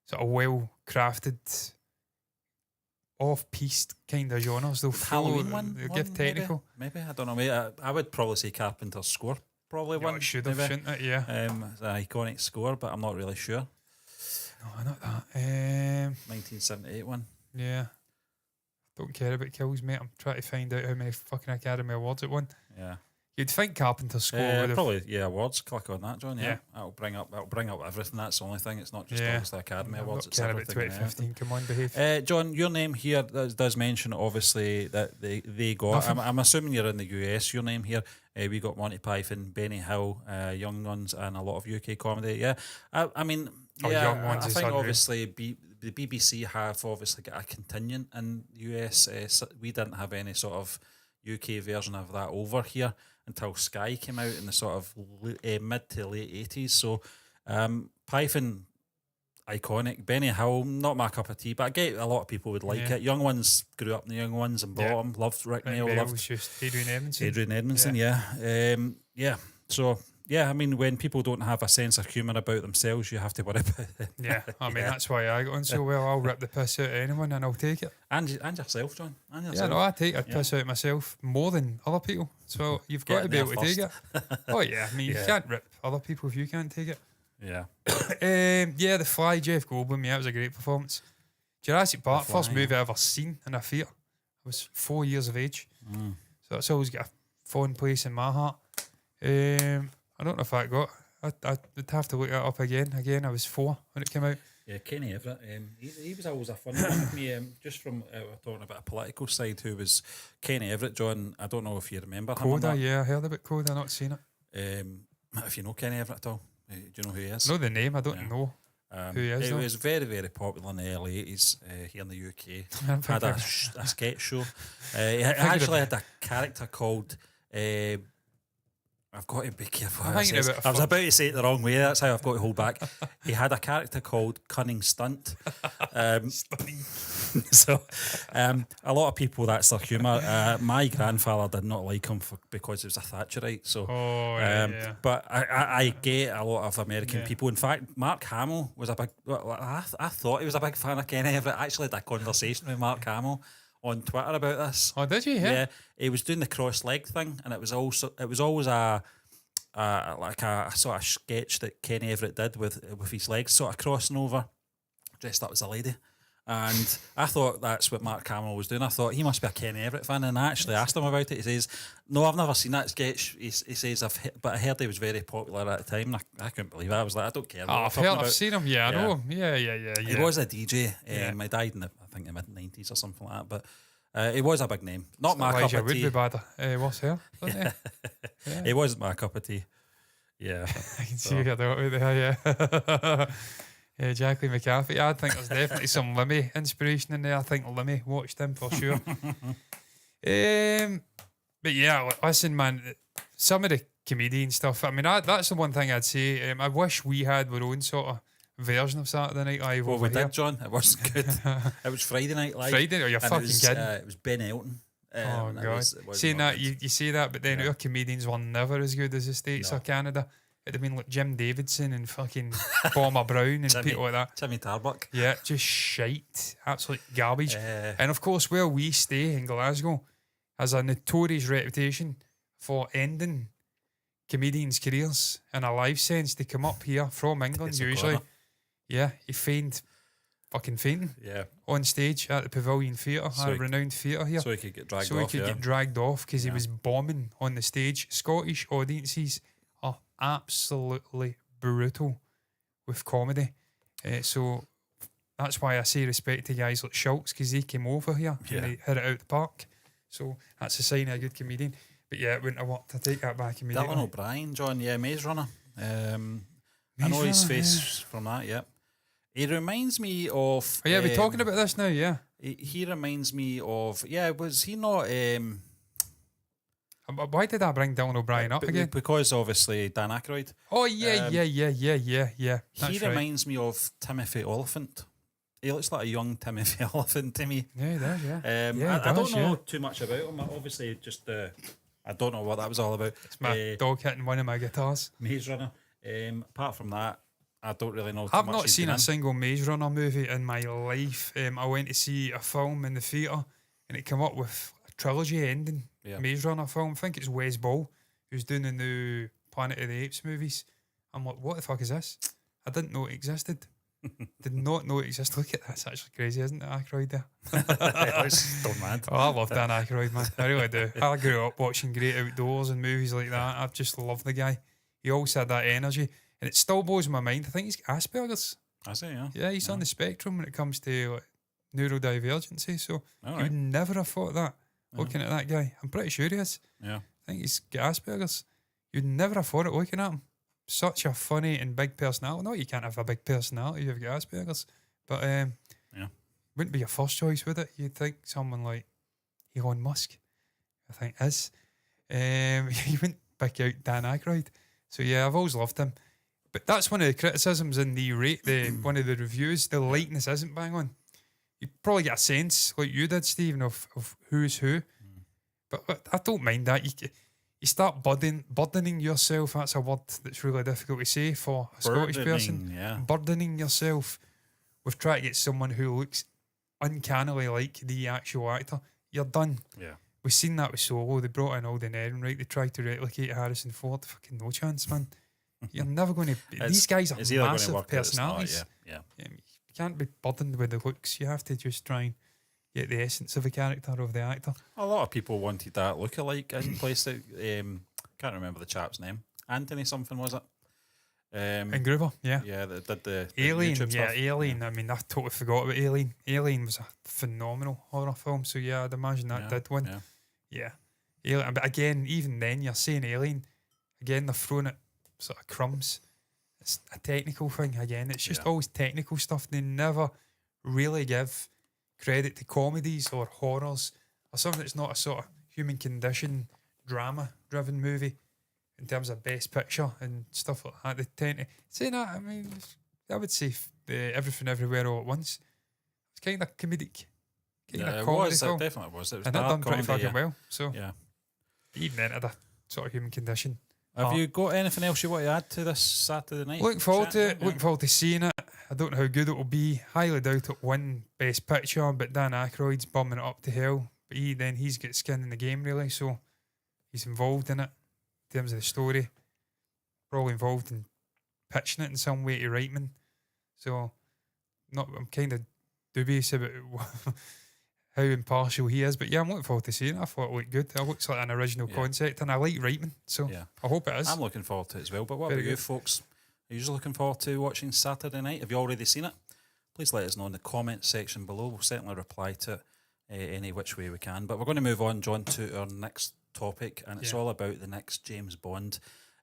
Speaker 2: sort of well crafted, off-piste kind of genres. They'll
Speaker 1: Halloween one.
Speaker 2: They'll give technical.
Speaker 1: Maybe I don't know. Maybe I would probably say Carpenter's score. Probably
Speaker 2: Yeah,
Speaker 1: one.
Speaker 2: it should have,
Speaker 1: maybe.
Speaker 2: shouldn't it? Yeah.
Speaker 1: It's an iconic score, but I'm not really sure.
Speaker 2: No, not that.
Speaker 1: 1978 one.
Speaker 2: Yeah. Don't care about kills, mate. I'm trying to find out how many fucking Academy Awards it won.
Speaker 1: Yeah.
Speaker 2: You'd think Carpenter's score would have.
Speaker 1: Probably awards. Click on that, John. Yeah.
Speaker 2: Yeah.
Speaker 1: That'll bring up everything. That's the only thing. It's not just
Speaker 2: Yeah.
Speaker 1: obviously Academy
Speaker 2: I'm
Speaker 1: Awards.
Speaker 2: not
Speaker 1: It's
Speaker 2: caring about
Speaker 1: everything and
Speaker 2: 2015. Come on, behave.
Speaker 1: John, your name here does mention obviously that they got. I'm assuming you're in the US. Your name here. We got Monty Python, Benny Hill, Young Ones, and a lot of UK comedy. Yeah, I mean,
Speaker 2: Young Ones
Speaker 1: I
Speaker 2: is
Speaker 1: think
Speaker 2: unreal.
Speaker 1: obviously the BBC have obviously got a contingent in the US. We didn't have any sort of UK version of that over here until Sky came out in the sort of mid to late 80s. So Python, iconic. Benny Hill, not my cup of tea, but I get a lot of people would like it. Young Ones, grew up in the Young Ones and bought them, loved Rick Mail, loved
Speaker 2: just Adrian Edmondson.
Speaker 1: Adrian Edmondson, yeah. So, yeah, I mean, when people don't have a sense of humour about themselves, you have to worry about it.
Speaker 2: Yeah, I mean, that's why I got on so well. I'll rip the piss out of anyone and I'll take it.
Speaker 1: And yourself, John. And
Speaker 2: Yeah,
Speaker 1: yourself.
Speaker 2: no, I take a piss out of myself more than other people. So you've got to be able to take it. Oh, yeah, I mean, you can't rip other people if you can't take it.
Speaker 1: Yeah.
Speaker 2: Yeah, The Fly, Jeff Goldblum, yeah, it was a great performance. Jurassic Park,
Speaker 1: Fly,
Speaker 2: first movie I ever seen in a theatre. I was 4 years of age. So it's always got a fond place in my heart. I don't know if that got. I'd have to look that up again. Again, I was 4 when it came out.
Speaker 1: Yeah, Kenny Everett. He was always a fun one with me. Just from we're talking about a political side, who was Kenny Everett, John. I don't know if you remember him. or
Speaker 2: Coda,
Speaker 1: not.
Speaker 2: yeah, I heard about Coda, not seen it.
Speaker 1: If you know Kenny Everett at all, do you know who he is?
Speaker 2: Know the name, I don't know who he is.
Speaker 1: It
Speaker 2: though.
Speaker 1: was very, very popular in the early 80s here in the UK.
Speaker 2: I'm
Speaker 1: Had
Speaker 2: thinking-
Speaker 1: a sketch show. He actually had a character called. I've got to be careful.
Speaker 2: I'm
Speaker 1: how I
Speaker 2: thinking
Speaker 1: say this.
Speaker 2: about
Speaker 1: I was about to say it the wrong way. That's how I've got to hold back. He had a character called Cunning Stunt. So a lot of people, that's their humour. My grandfather did not like him because he was a Thatcherite. So,
Speaker 2: yeah.
Speaker 1: but I get a lot of American people. In fact, Mark Hamill was a big. I thought he was a big fan of Kenny Everett. I actually had a conversation with Mark Hamill on Twitter about this.
Speaker 2: Oh, did you?
Speaker 1: Yeah, he was doing the cross-leg thing, and it was always a like a sort of sketch that Kenny Everett did with his legs sort of crossing over, dressed up as a lady. And I thought that's what Mark Hamill was doing. I thought he must be a Kenny Everett fan, and I actually asked him about it. He says, "No, I've never seen that sketch." He says, but I heard he was very popular at the time. And I couldn't believe it. I was like, I don't care.
Speaker 2: I've seen him. Yeah, I know him. Yeah.
Speaker 1: He was a DJ. He died in I think the mid-90s or something like that. But he was a big name. Not my cup of tea.
Speaker 2: Would be bad. What's here? Yeah.
Speaker 1: He wasn't my cup of tea. Yeah,
Speaker 2: I can see you there. Yeah. Yeah, Jackie McCarthy. I think there's definitely some Lemmy inspiration in there. I think Lemmy watched him for sure. But yeah, listen, man, some of the comedian stuff. I mean, that's the one thing I'd say. I wish we had our own sort of version of Saturday Night Live.
Speaker 1: Well,
Speaker 2: over
Speaker 1: we
Speaker 2: here.
Speaker 1: did, John. It wasn't good. It was Friday Night Live.
Speaker 2: Friday? Are you fucking kidding?
Speaker 1: It was Ben Elton.
Speaker 2: Oh God! Saying that, you say that, but then our comedians were never as good as the States or Canada. It'd have been like Jim Davidson and fucking Bomber Brown and people like that.
Speaker 1: Jimmy Tarbuck.
Speaker 2: Yeah, just shite. Absolute garbage. And of course, where we stay in Glasgow has a notorious reputation for ending comedians' careers in a live sense. They come up here from England usually. Yeah, he fainted on stage at the Pavilion Theatre, a renowned theatre here.
Speaker 1: So he could get dragged off.
Speaker 2: Because he was bombing on the stage. Scottish audiences are absolutely brutal with comedy. So that's why I say respect to guys like Schultz, because he came over here and they hit it out the park. So that's a sign of a good comedian. But yeah, it wouldn't have worked. I take that back immediately.
Speaker 1: Dylan O'Brien, John, Maze Runner. I know his face from that, He reminds me of...
Speaker 2: Oh, yeah, we're talking about this now, yeah.
Speaker 1: He reminds me of... Yeah, was he not...
Speaker 2: Why did I bring Dylan O'Brien up again?
Speaker 1: Because obviously Dan Aykroyd.
Speaker 2: Oh, yeah.
Speaker 1: He reminds me of Timothy Oliphant. He looks like a young Timothy Oliphant to me.
Speaker 2: Yeah, he does,
Speaker 1: I don't know too much about him. Obviously, just I don't know what that was all about.
Speaker 2: It's my dog hitting one of my guitars.
Speaker 1: Maze Runner. Apart from that, I don't really know.
Speaker 2: I've not seen a single Maze Runner movie in my life. I went to see a film in the theatre and it came up with a trilogy ending. Maze Runner film. I think it's Wes Ball who's doing the new Planet of the Apes movies. I'm like, what the fuck is this? I didn't know it existed. Did not know it existed. Look at that. It's actually crazy, isn't it, Aykroyd there?
Speaker 1: Don't mad.
Speaker 2: Oh, I love Dan Aykroyd, man. I really do. I grew up watching Great Outdoors and movies like that. I've just loved the guy. He always had that energy. And it still blows my mind. I think he's got Asperger's.
Speaker 1: I see, yeah.
Speaker 2: Yeah, he's on the spectrum when it comes to like, neurodivergency. So you would never have thought that. Looking at that guy, I'm pretty sure he is.
Speaker 1: Yeah,
Speaker 2: I think he's got Asperger's. You'd never have thought it looking at him. Such a funny and big personality. No, you can't have a big personality. You've got Asperger's, but wouldn't be your first choice, would it? You'd think someone like Elon Musk. I think is. You wouldn't pick out Dan Aykroyd. So yeah, I've always loved him. But that's one of the criticisms in the one of the reviews. The likeness isn't bang on. You probably get a sense, like you did, Stephen, of who's who. But I don't mind that. You start burdening yourself. That's a word that's really difficult to say for a Scottish person.
Speaker 1: Yeah.
Speaker 2: Burdening yourself with trying to get someone who looks uncannily like the actual actor. You're done.
Speaker 1: Yeah.
Speaker 2: We've seen that with Solo. They brought in Alden Ehrenreich. They tried to replicate Harrison Ford. Fucking no chance, man. You're never going to... These guys are massive personalities.
Speaker 1: Yeah.
Speaker 2: You can't be burdened with the looks. You have to just try and get the essence of the character of the actor.
Speaker 1: A lot of people wanted that look-alike in place. That can't remember the chap's name. Anthony something, was it?
Speaker 2: And Gruber, yeah.
Speaker 1: Yeah, that did the
Speaker 2: Alien,
Speaker 1: YouTube stuff.
Speaker 2: Alien. I mean, I totally forgot about Alien. Alien was a phenomenal horror film, so yeah, I'd imagine that did win. Yeah. Alien, but again, even then, you're saying Alien. Again, they're throwing it sort of crumbs. It's a technical thing again. It's just always technical stuff. They never really give credit to comedies or horrors or something that's not a sort of human condition drama-driven movie in terms of best picture and stuff like that. They tend to say that. I mean, I would say Everything Everywhere All at Once. It's kind of comedic. Kind of comedy film.
Speaker 1: It definitely was. It was
Speaker 2: and that done pretty
Speaker 1: comedy,
Speaker 2: fucking well. So
Speaker 1: yeah,
Speaker 2: even into the sort of human condition.
Speaker 1: Have you got anything else you want to add to this Saturday night?
Speaker 2: Looking forward to seeing it. I don't know how good it will be. Highly doubt it'll win Best Picture, but Dan Aykroyd's bumming it up to hell. But he's got skin in the game, really, so he's involved in it in terms of the story. Probably involved in pitching it in some way to Reitman. So I'm kind of dubious about how impartial he is. But yeah, I'm looking forward to seeing it. I thought it looked good. It looks like an original concept, and I like Reitman, so I hope it is.
Speaker 1: I'm looking forward to it as well. But what about you folks? Are you looking forward to watching Saturday Night? Have you already seen it? Please let us know in the comments section below. We'll certainly reply to it any which way we can. But we're going to move on, John, to our next topic, and it's all about the next James Bond.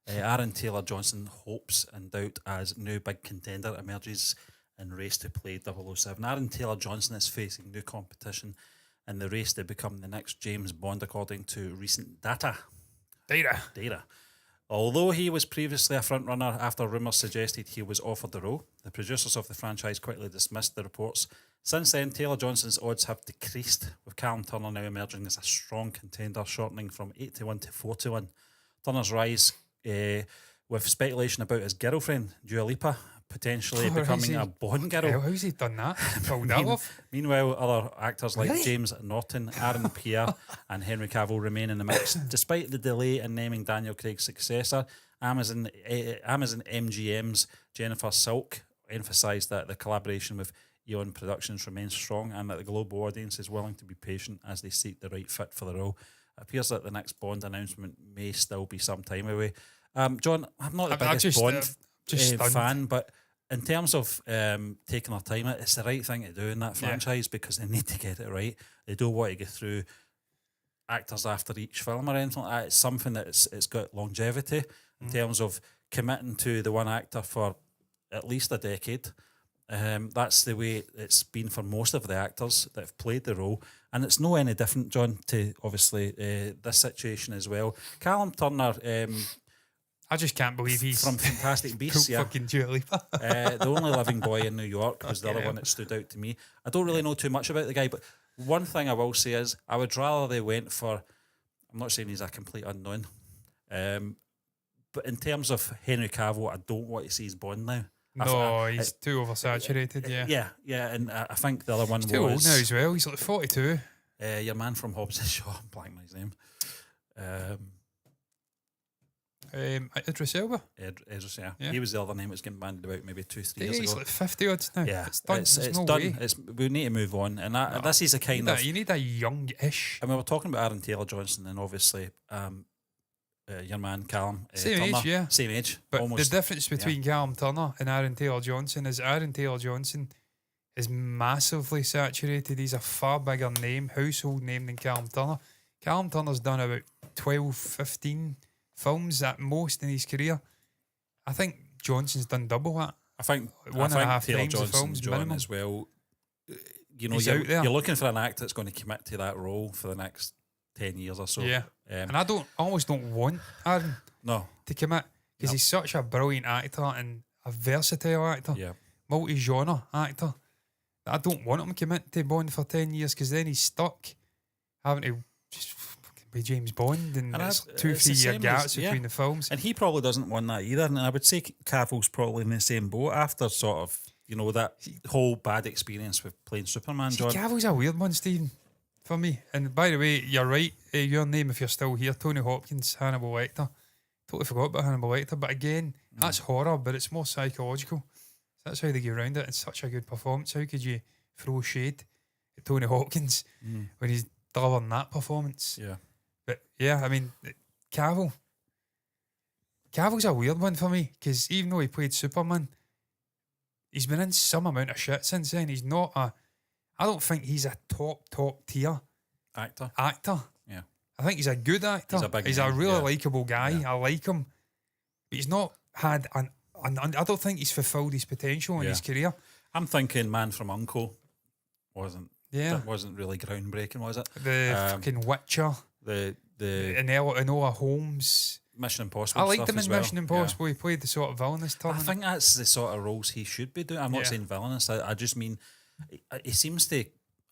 Speaker 1: Aaron Taylor-Johnson hopes and doubt as new big contender emerges in race to play 007. Aaron Taylor-Johnson is facing new competition in the race to become the next James Bond, according to recent data. Although he was previously a frontrunner after rumours suggested he was offered the role, the producers of the franchise quickly dismissed the reports. Since then, Taylor-Johnson's odds have decreased, with Callum Turner now emerging as a strong contender, shortening from 8-1 to 4-1. Turner's rise, with speculation about his girlfriend, Dua Lipa, potentially becoming a Bond girl.
Speaker 2: How's he done that? Pulled that off?
Speaker 1: Meanwhile, other actors like James Norton, Aaron Pierre and Henry Cavill remain in the mix. Despite the delay in naming Daniel Craig's successor, Amazon MGM's Jennifer Silk emphasised that the collaboration with Eon Productions remains strong and that the global audience is willing to be patient as they seek the right fit for the role. It appears that the next Bond announcement may still be some time away. John, I'm not the biggest Bond fan, but in terms of taking our time, it's the right thing to do in that franchise because they need to get it right. They don't want to go through actors after each film or anything like that. It's something that it's got longevity in terms of committing to the one actor for at least a decade. That's the way it's been for most of the actors that have played the role, and it's no any different, John, to obviously this situation as well. Callum Turner,
Speaker 2: I just can't believe he's
Speaker 1: from Fantastic Beasts.
Speaker 2: Fucking Dua Lipa.
Speaker 1: The only living boy in New York was the other one that stood out to me. I don't really know too much about the guy, but one thing I will say is I would rather they went for. I'm not saying he's a complete unknown, but in terms of Henry Cavill, I don't want to see his Bond now.
Speaker 2: No, he's too oversaturated.
Speaker 1: Yeah, and I think the other one
Speaker 2: he's
Speaker 1: was
Speaker 2: too old now as well. He's like 42.
Speaker 1: Your man from Hobbs and Shaw, I'm blanking his name.
Speaker 2: Idris Elba.
Speaker 1: Idris, yeah. He was the other name that was getting bandied about maybe 2-3 years ago.
Speaker 2: He's like 50 odds now.
Speaker 1: Yeah,
Speaker 2: it's done.
Speaker 1: It's
Speaker 2: no
Speaker 1: done.
Speaker 2: Way.
Speaker 1: We need to move on, and this is a kind of.
Speaker 2: You need a young-ish.
Speaker 1: I mean, we're talking about Aaron Taylor-Johnson, and obviously, your man Callum.
Speaker 2: Same
Speaker 1: Turner,
Speaker 2: age, yeah.
Speaker 1: Same age.
Speaker 2: But
Speaker 1: almost,
Speaker 2: the difference between Callum Turner and Aaron Taylor-Johnson is Aaron Taylor-Johnson is massively saturated. He's a far bigger name, household name than Callum Turner. Callum Turner's done about 12, 15 films at most in his career. I think Johnson's done double that.
Speaker 1: I think
Speaker 2: 1.5
Speaker 1: Taylor
Speaker 2: times the
Speaker 1: Johnson,
Speaker 2: films
Speaker 1: John,
Speaker 2: minimum
Speaker 1: as well. You know,
Speaker 2: He's out there.
Speaker 1: you're looking for an actor that's going to commit to that role for the next 10 years or so.
Speaker 2: Yeah, and I almost don't want Aaron to commit because he's such a brilliant actor and a versatile actor, multi-genre actor. I don't want him to commit to Bond for 10 years because then he's stuck having to just fucking be James Bond and there's 2-3 year gaps between the films.
Speaker 1: And he probably doesn't want that either. And I would say Cavill's probably in the same boat after sort of, you know, that whole bad experience with playing Superman, John.
Speaker 2: Cavill's a weird one, Stephen, for me. And by the way, you're right. Your name, if you're still here, Tony Hopkins, Hannibal Lecter. Totally forgot about Hannibal Lecter. But again, that's horror, but it's more psychological. That's how they get around it. It's such a good performance. How could you throw shade at Tony Hopkins when he's delivering that performance?
Speaker 1: Yeah.
Speaker 2: But yeah, I mean, Cavill's a weird one for me because even though he played Superman, he's been in some amount of shit since then. He's not I don't think he's a top tier
Speaker 1: actor. Yeah.
Speaker 2: I think he's a good actor. He's a really likeable guy.
Speaker 1: Yeah.
Speaker 2: I like him. But he's not had I don't think he's fulfilled his potential in his career.
Speaker 1: I'm thinking Man from U.N.C.L.E. wasn't really groundbreaking, was it?
Speaker 2: The fucking Witcher.
Speaker 1: The
Speaker 2: Enola Holmes.
Speaker 1: Mission Impossible.
Speaker 2: I liked
Speaker 1: stuff
Speaker 2: him in
Speaker 1: as well.
Speaker 2: Mission Impossible. He played the sort of villainous turn.
Speaker 1: I think that's the sort of roles he should be doing. I'm not saying villainous. I just mean he seems to.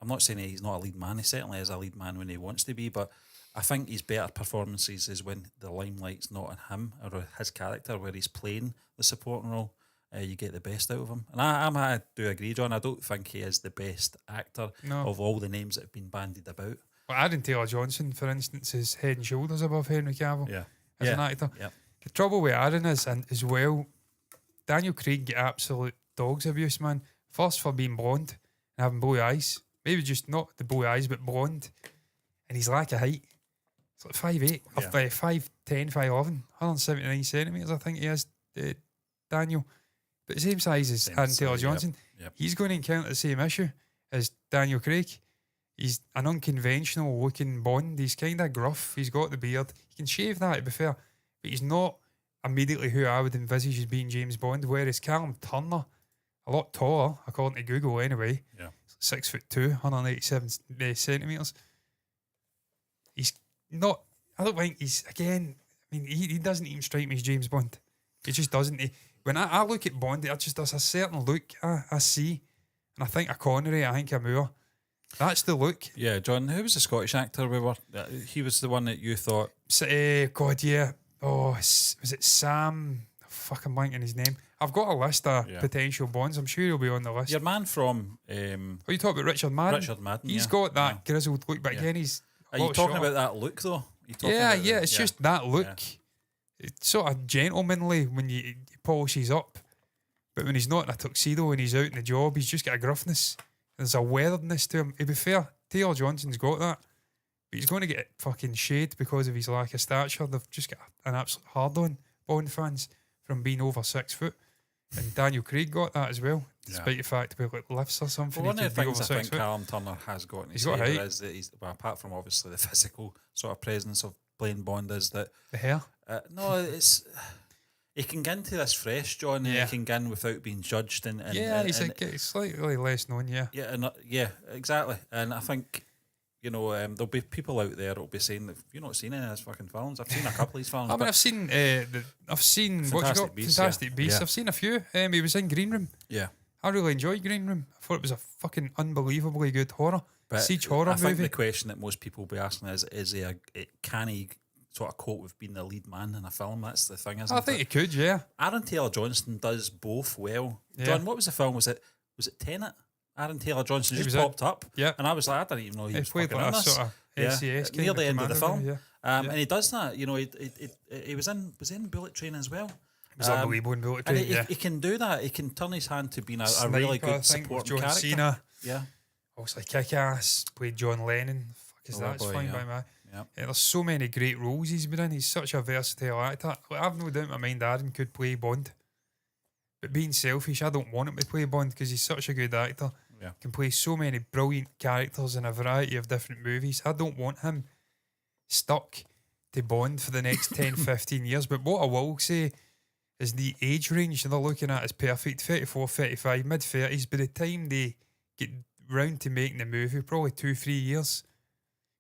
Speaker 1: I'm not saying he's not a lead man. He certainly is a lead man when he wants to be, but I think his better performances is when the limelight's not on him or his character, where he's playing the supporting role. you get the best out of him. And I do agree, John. I don't think he is the best actor of all the names that have been bandied about.
Speaker 2: Well, Aaron Taylor-Johnson, for instance, is head and shoulders above Henry Cavill as an actor.
Speaker 1: Yeah.
Speaker 2: The trouble with Aaron is, and as well, Daniel Craig get absolute dog's abuse, man. First for being blonde and having blue eyes. Maybe just not the blue eyes, but blonde. And he's lack of height. It's like 5'8", 5'10", 5'11", 179 centimetres, I think he is, Daniel. But the same size as Aaron Taylor-Johnson.
Speaker 1: Yep.
Speaker 2: He's going to encounter the same issue as Daniel Craig. He's an unconventional looking Bond. He's kind of gruff. He's got the beard. He can shave that, to be fair. But he's not immediately who I would envisage as being James Bond. Whereas Callum Turner, a lot taller, according to Google anyway. 6'2", 187 centimetres. He's not, I don't think he's, again, I mean, he doesn't even strike me as James Bond. He just doesn't. When I look at Bond, there's a certain look I see. And I think a Connery, I think a Moore. That's the look.
Speaker 1: Yeah, John, who was the Scottish actor we were? He was the one that you thought.
Speaker 2: God, yeah. Oh, was it Sam? Fucking blanking his name. I've got a list of potential Bonds. I'm sure he'll be on the list.
Speaker 1: Your man from.
Speaker 2: You talking about Richard Madden?
Speaker 1: Richard Madden.
Speaker 2: He's got that grizzled look, but again, he's.
Speaker 1: Are you talking about that look though?
Speaker 2: It's just that look. Yeah. It's sort of gentlemanly when he polishes up, but when he's not in a tuxedo and he's out in the job, he's just got a gruffness. There's a weatheredness to him. To be fair, Taylor Johnson's got that, but he's going to get fucking shade because of his lack of stature. They've just got an absolute hard on Bond fans from being over 6 foot, and Daniel Craig got that as well, despite the fact that like lifts or something.
Speaker 1: Well, one of the things I think Callum Turner has got in his
Speaker 2: head
Speaker 1: is that he's, well, apart from obviously the physical sort of presence of playing Bond, is that
Speaker 2: the hair.
Speaker 1: No, it's. He can get into this fresh, John, and he can get in without being judged.
Speaker 2: He's slightly less known,
Speaker 1: exactly. And I think, there'll be people out there that'll be saying that you've not seen any of his fucking films. I've seen a couple of his films.
Speaker 2: I mean, I've seen
Speaker 1: Fantastic Beasts.
Speaker 2: Fantastic Beasts. I've seen a few. He was in Green Room.
Speaker 1: Yeah.
Speaker 2: I really enjoyed Green Room. I thought it was a fucking unbelievably good horror. Siege horror movie.
Speaker 1: I think the question that most people will be asking is can he sort of cope with being the lead man in a film? That's the thing, isn't it?
Speaker 2: I think he could, yeah.
Speaker 1: Aaron Taylor-Johnson does both well. Yeah. John, what was the film? Was it Tenet? Aaron Taylor-Johnson just popped up.
Speaker 2: Yeah.
Speaker 1: And I was like, I didn't even know he was
Speaker 2: played
Speaker 1: fucking in this.
Speaker 2: Sort of SCS
Speaker 1: near the end of the film.
Speaker 2: Yeah.
Speaker 1: And he does that. He was in Bullet Train as well.
Speaker 2: He was unbelievable in Bullet Train,
Speaker 1: he can do that. He can turn his hand to being a really good supporting character.
Speaker 2: Cena.
Speaker 1: Yeah.
Speaker 2: Also Kick-Ass, played John Lennon. Fuck is that? It's fine by me.
Speaker 1: Yep.
Speaker 2: There's so many great roles he's been in. He's such a versatile actor. I've no doubt in my mind Aaron could play Bond. But being selfish, I don't want him to play Bond because he's such a good actor.
Speaker 1: Yeah.
Speaker 2: Can play so many brilliant characters in a variety of different movies. I don't want him stuck to Bond for the next 10, 15 years. But what I will say is the age range they're looking at is perfect. 34, 35, mid-30s. By the time they get round to making the movie, probably 2-3 years,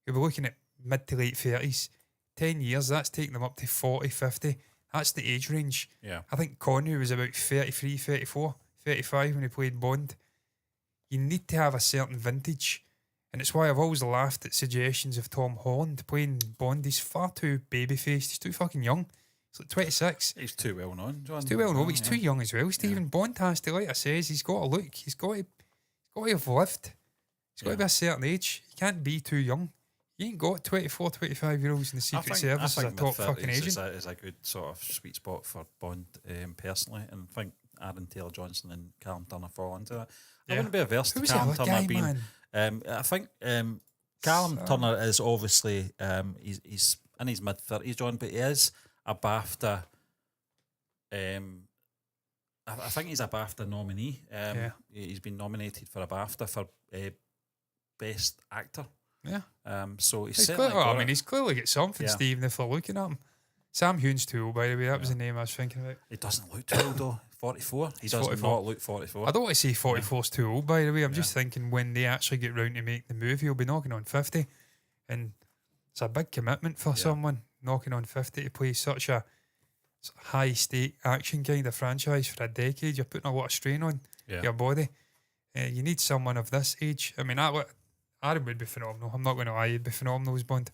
Speaker 2: you'll be looking at mid to late 30s. 10 years, that's taking them up to 40, 50. That's the age range.
Speaker 1: Yeah.
Speaker 2: I think Connery was about 33, 34, 35 when he played Bond. You need to have a certain vintage. And it's why I've always laughed at suggestions of Tom Holland playing Bond. He's far too baby-faced. He's too fucking young. He's like 26.
Speaker 1: He's too well known, John.
Speaker 2: He's too well known, but he's too young as well. Stephen Bond has to, like I says, he's got to look. He's got to have lived. He's got to be a certain age. He can't be too young. You ain't got 24, 25-year-olds in the Secret Service as a top fucking agent.
Speaker 1: Is a good sort of sweet spot for Bond, personally, and I think Aaron Taylor-Johnson and Callum Turner fall into that. I wouldn't be averse to Callum Turner being. I think Callum Turner is obviously he's in his mid-30s, John, but he is a BAFTA. I think he's a BAFTA nominee. He's been nominated for a BAFTA for Best Actor.
Speaker 2: Yeah.
Speaker 1: So he's
Speaker 2: clearly, he's clearly got something, Stephen, if we're looking at him. Sam Hune's too old, by the way. That was the name I was thinking about.
Speaker 1: He doesn't look too old, though. 44. He does 44. Not look 44.
Speaker 2: I don't want to say 44 is too old, by the way. I'm just thinking when they actually get round to make the movie, he'll be knocking on 50. And it's a big commitment for someone knocking on 50 to play such a high-stake action kind of franchise for a decade. You're putting a lot of strain on your body. You need someone of this age. I mean, Aaron would be phenomenal. I'm not going to lie, he'd be phenomenal as Bond.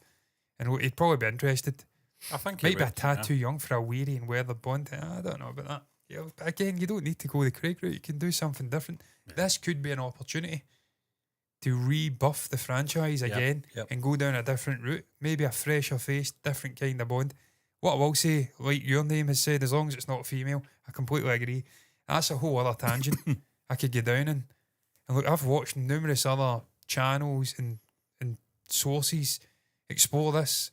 Speaker 2: And he'd probably be interested.
Speaker 1: I think
Speaker 2: might be a tad too young for a weary and weathered Bond. I don't know about that. again, you don't need to go the Craig route. You can do something different. Yeah. This could be an opportunity to rebuff the franchise again and go down a different route. Maybe a fresher face, different kind of Bond. What I will say, like your name has said, as long as it's not female, I completely agree. That's a whole other tangent I could get down in. And look, I've watched numerous other channels and sources explore this.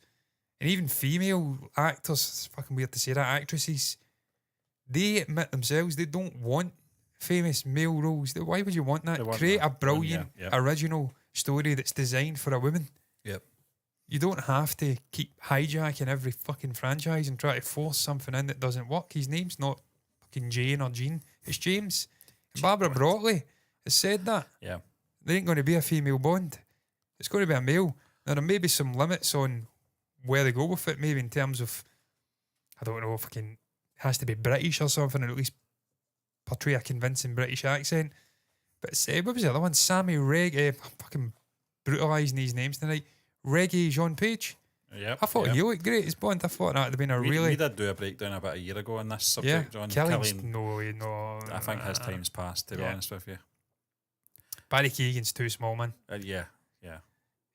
Speaker 2: And even female actors, it's fucking weird to say that, actresses, they admit themselves they don't want famous male roles. Why would you want that? Create a brilliant, original story that's designed for a woman.
Speaker 1: Yep.
Speaker 2: You don't have to keep hijacking every fucking franchise and try to force something in that doesn't work. His name's not fucking Jane or Jean. It's James. And Barbara Broccoli has said that.
Speaker 1: Yeah.
Speaker 2: There ain't going to be a female Bond. It's going to be a male. Now, there may be some limits on where they go with it, maybe in terms of, I don't know, fucking has to be British or something, or at least portray a convincing British accent. But what was the other one? Sammy I'm fucking brutalising these names tonight. Reggae Jean Page.
Speaker 1: Yep,
Speaker 2: I thought he looked great as Bond. I thought that would have been
Speaker 1: we did do a breakdown about a year ago on this subject, John.
Speaker 2: Killian, no.
Speaker 1: I think his time's passed, to be honest with you.
Speaker 2: Barry Keegan's too small, man.
Speaker 1: Yeah.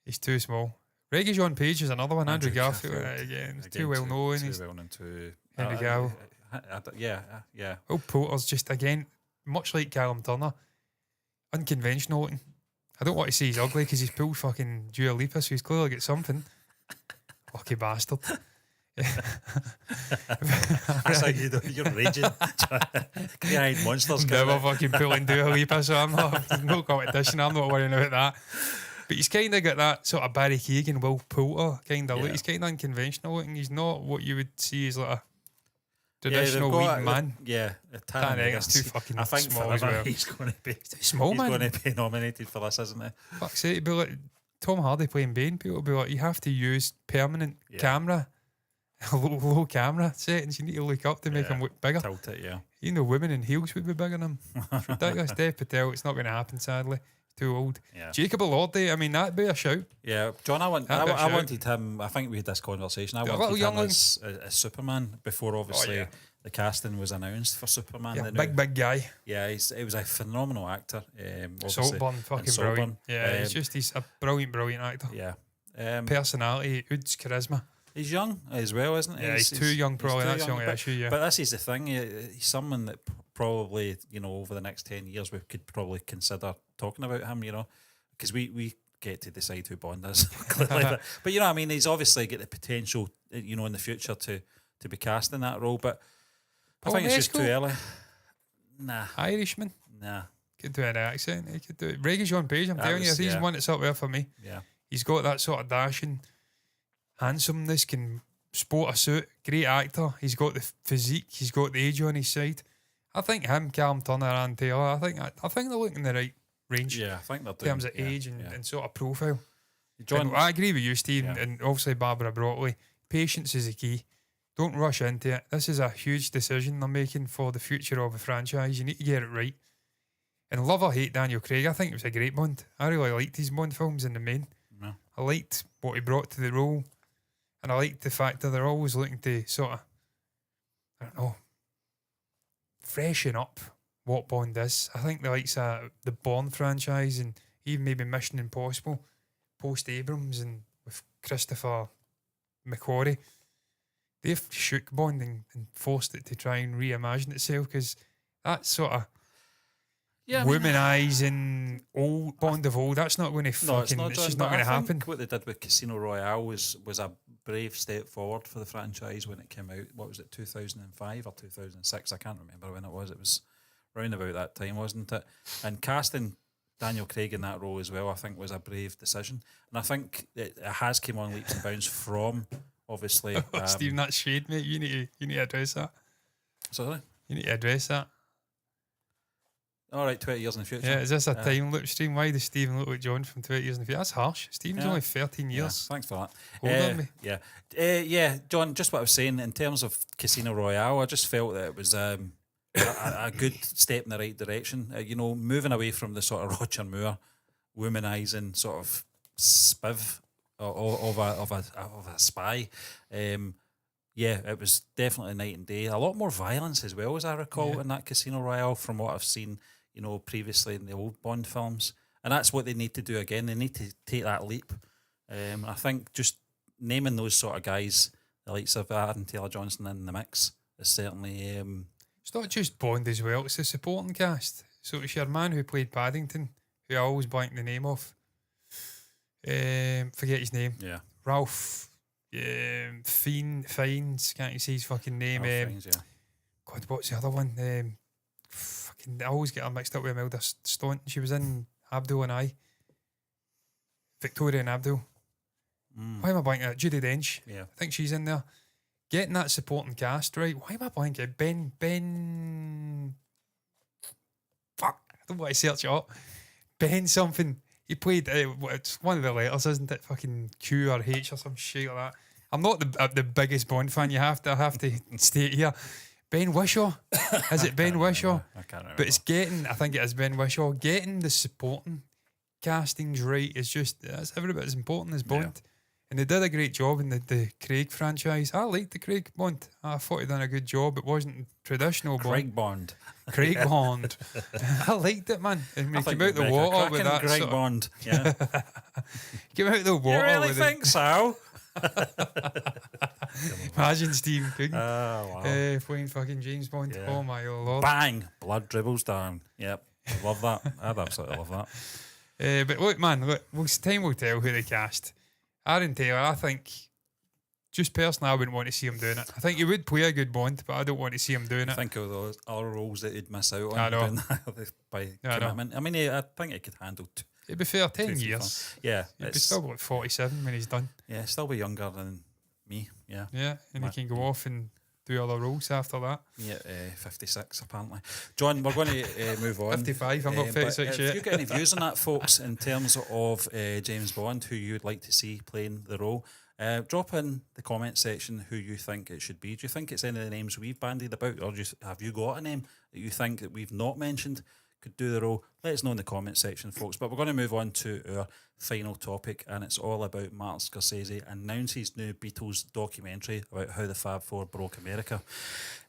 Speaker 2: He's too small. Reggae Jean Page is another one. Andrew Garfield again. It's too well known.
Speaker 1: Too well known to
Speaker 2: Henry Cavill.
Speaker 1: Yeah.
Speaker 2: Will Poulter's just, again, much like Callum Turner, unconventional looking. I don't want to say he's ugly because he's pulled fucking Dua Lipa, so he's clearly got something. Lucky bastard.
Speaker 1: That's like you're raging. Grey-eyed monsters.
Speaker 2: Never fucking pulling Dua Lipa, so I'm not, there's no competition. I'm not worrying about that. But he's kind of got that sort of Barry Keegan, Will Poulter kind of look. He's kind of unconventional looking. He's not what you would see as like a traditional lead man.
Speaker 1: Tan
Speaker 2: Eggers too fucking
Speaker 1: I think
Speaker 2: small as well.
Speaker 1: He's going to be
Speaker 2: small, man.
Speaker 1: He's going to be nominated for this, isn't he?
Speaker 2: Fuck's sake, it'd be like Tom Hardy playing Bane. People would be like, you have to use permanent camera, low camera settings. You need to look up to make him look bigger.
Speaker 1: Tilt it,
Speaker 2: You know, women in heels would be bigger than him. It's ridiculous. Dev Patel, it's not going to happen, sadly. Too old. Jacob Elordi, I mean, that'd be a shout.
Speaker 1: Yeah, John, I wanted him. I think we had this conversation. I wanted him as Superman before, obviously, the casting was announced for Superman.
Speaker 2: Yeah, big guy.
Speaker 1: Yeah, he was a phenomenal actor.
Speaker 2: Saltburn, fucking brilliant. Yeah, he's a brilliant actor.
Speaker 1: Yeah.
Speaker 2: Personality, Ood's charisma.
Speaker 1: He's young as well, isn't he?
Speaker 2: Yeah, he's too young, probably. That's the only issue,
Speaker 1: But this is the thing. He's someone that probably, over the next 10 years, we could probably consider talking about him, because we get to decide who Bond is. But you know what I mean? He's obviously got the potential, in the future to be cast in that role. But I think it's just too early. Nah.
Speaker 2: Irishman?
Speaker 1: Nah.
Speaker 2: Could do an accent. He could do it. Reggae Jean Page, I'm telling you, he's one that's up there for me.
Speaker 1: Yeah.
Speaker 2: He's got that sort of dashing handsomeness, can sport a suit, great actor. He's got the physique, he's got the age on his side. I think him, Callum Turner and Taylor, I think they're looking in the right range.
Speaker 1: Yeah, I think they're doing,
Speaker 2: in terms of age and sort of profile.
Speaker 1: John,
Speaker 2: I agree with you, Steve, and obviously Barbara Broccoli. Patience is the key. Don't rush into it. This is a huge decision they're making for the future of the franchise. You need to get it right. And love or hate Daniel Craig, I think it was a great Bond. I really liked his Bond films in the main.
Speaker 1: No.
Speaker 2: I liked what he brought to the role. And I like the fact that they're always looking to sort of, I don't know, freshen up what Bond is. I think the likes of the Bourne franchise and even maybe Mission Impossible, post Abrams and with Christopher McQuarrie, they've shook Bond and forced it to try and reimagine itself, because that sort of womanising old Bond of old, that's not going to it's just not going to happen.
Speaker 1: What they did with Casino Royale was a brave step forward for the franchise when it came out. What was it, 2005 or 2006? I can't remember when it was. It was round about that time, wasn't it? And casting Daniel Craig in that role as well, I think, was a brave decision. And I think it has come on leaps and bounds from, obviously...
Speaker 2: Stephen, that's shade, mate. You need to address that.
Speaker 1: Sorry?
Speaker 2: You need to address that.
Speaker 1: All right, 20 years in the future.
Speaker 2: Yeah, is this a time loop stream? Why does Stephen look like John from 20 years in the future? That's harsh. Stephen's only 13 years.
Speaker 1: Yeah, thanks for that.
Speaker 2: Hold on me.
Speaker 1: Yeah, John, just what I was saying, in terms of Casino Royale, I just felt that it was a good step in the right direction. Moving away from the sort of Roger Moore womanising sort of spiv of a spy. Yeah, it was definitely night and day. A lot more violence as well, as I recall, in that Casino Royale from what I've seen, previously in the old Bond films. And that's what they need to do again. They need to take that leap. I think just naming those sort of guys, the likes of Aaron Taylor-Johnson in the mix, is certainly...
Speaker 2: it's not just Bond as well, it's the supporting cast. So it's your man who played Paddington, who I always blank the name of. Forget his name.
Speaker 1: Yeah.
Speaker 2: Ralph Fiennes, can't you see his fucking name?
Speaker 1: Fiennes, yeah.
Speaker 2: God, what's the other one? I always get her mixed up with Imelda Staunton. She was in Abdul and I. Victoria and Abdul. Why am I blanking out? Judi Dench.
Speaker 1: Yeah.
Speaker 2: I think she's in there. Getting that supporting cast, right? Why am I blanking? Ben. Fuck. I don't want to search it up. Ben something. He played, it's one of the letters, isn't it? Fucking Q or H or some shit like that. I'm not the biggest Bond fan. I have to state here. Ben Whishaw. Is it Ben Whishaw?
Speaker 1: I can't remember.
Speaker 2: But it's I think it is Ben Whishaw. Getting the supporting castings right is that's every bit as important as Bond. Yeah. And they did a great job in the Craig franchise. I liked the Craig Bond. I thought he'd done a good job. It wasn't traditional Bond. Craig Bond. I liked it, man. And when he came out the water with that
Speaker 1: Craig Bond. Yeah.
Speaker 2: Came out the water.
Speaker 1: You really think so?
Speaker 2: Imagine Steve Coogan
Speaker 1: wow.
Speaker 2: playing fucking James Bond. Yeah. Oh my lord.
Speaker 1: Bang! Blood dribbles down. Yep. I love that. I'd absolutely love that.
Speaker 2: But look, man, time will tell who they cast. Aaron Taylor, I think, just personally, I wouldn't want to see him doing it. I think he would play a good Bond, but I don't want to see him doing it.
Speaker 1: Think of those other roles that he'd miss out on.
Speaker 2: I know.
Speaker 1: Doing that by commitment. I mean, I think he could handle
Speaker 2: it'd be fair, 10 years.
Speaker 1: Yeah.
Speaker 2: He'd be still like 47 when he's done.
Speaker 1: Yeah, still be younger than me. Yeah.
Speaker 2: Yeah, and he can go off and do other roles after that.
Speaker 1: Yeah, 56 apparently. John, we're going to move on.
Speaker 2: 55, I'm not 56 yet.
Speaker 1: If you've got any views on that, folks, in terms of James Bond, who you'd like to see playing the role, drop in the comment section who you think it should be. Do you think it's any of the names we've bandied about, or have you got a name that you think that we've not mentioned could do the role? Let us know in the comment section, folks. But we're going to move on to our final topic, and it's all about Martin Scorsese announces new Beatles documentary about how the Fab Four broke America.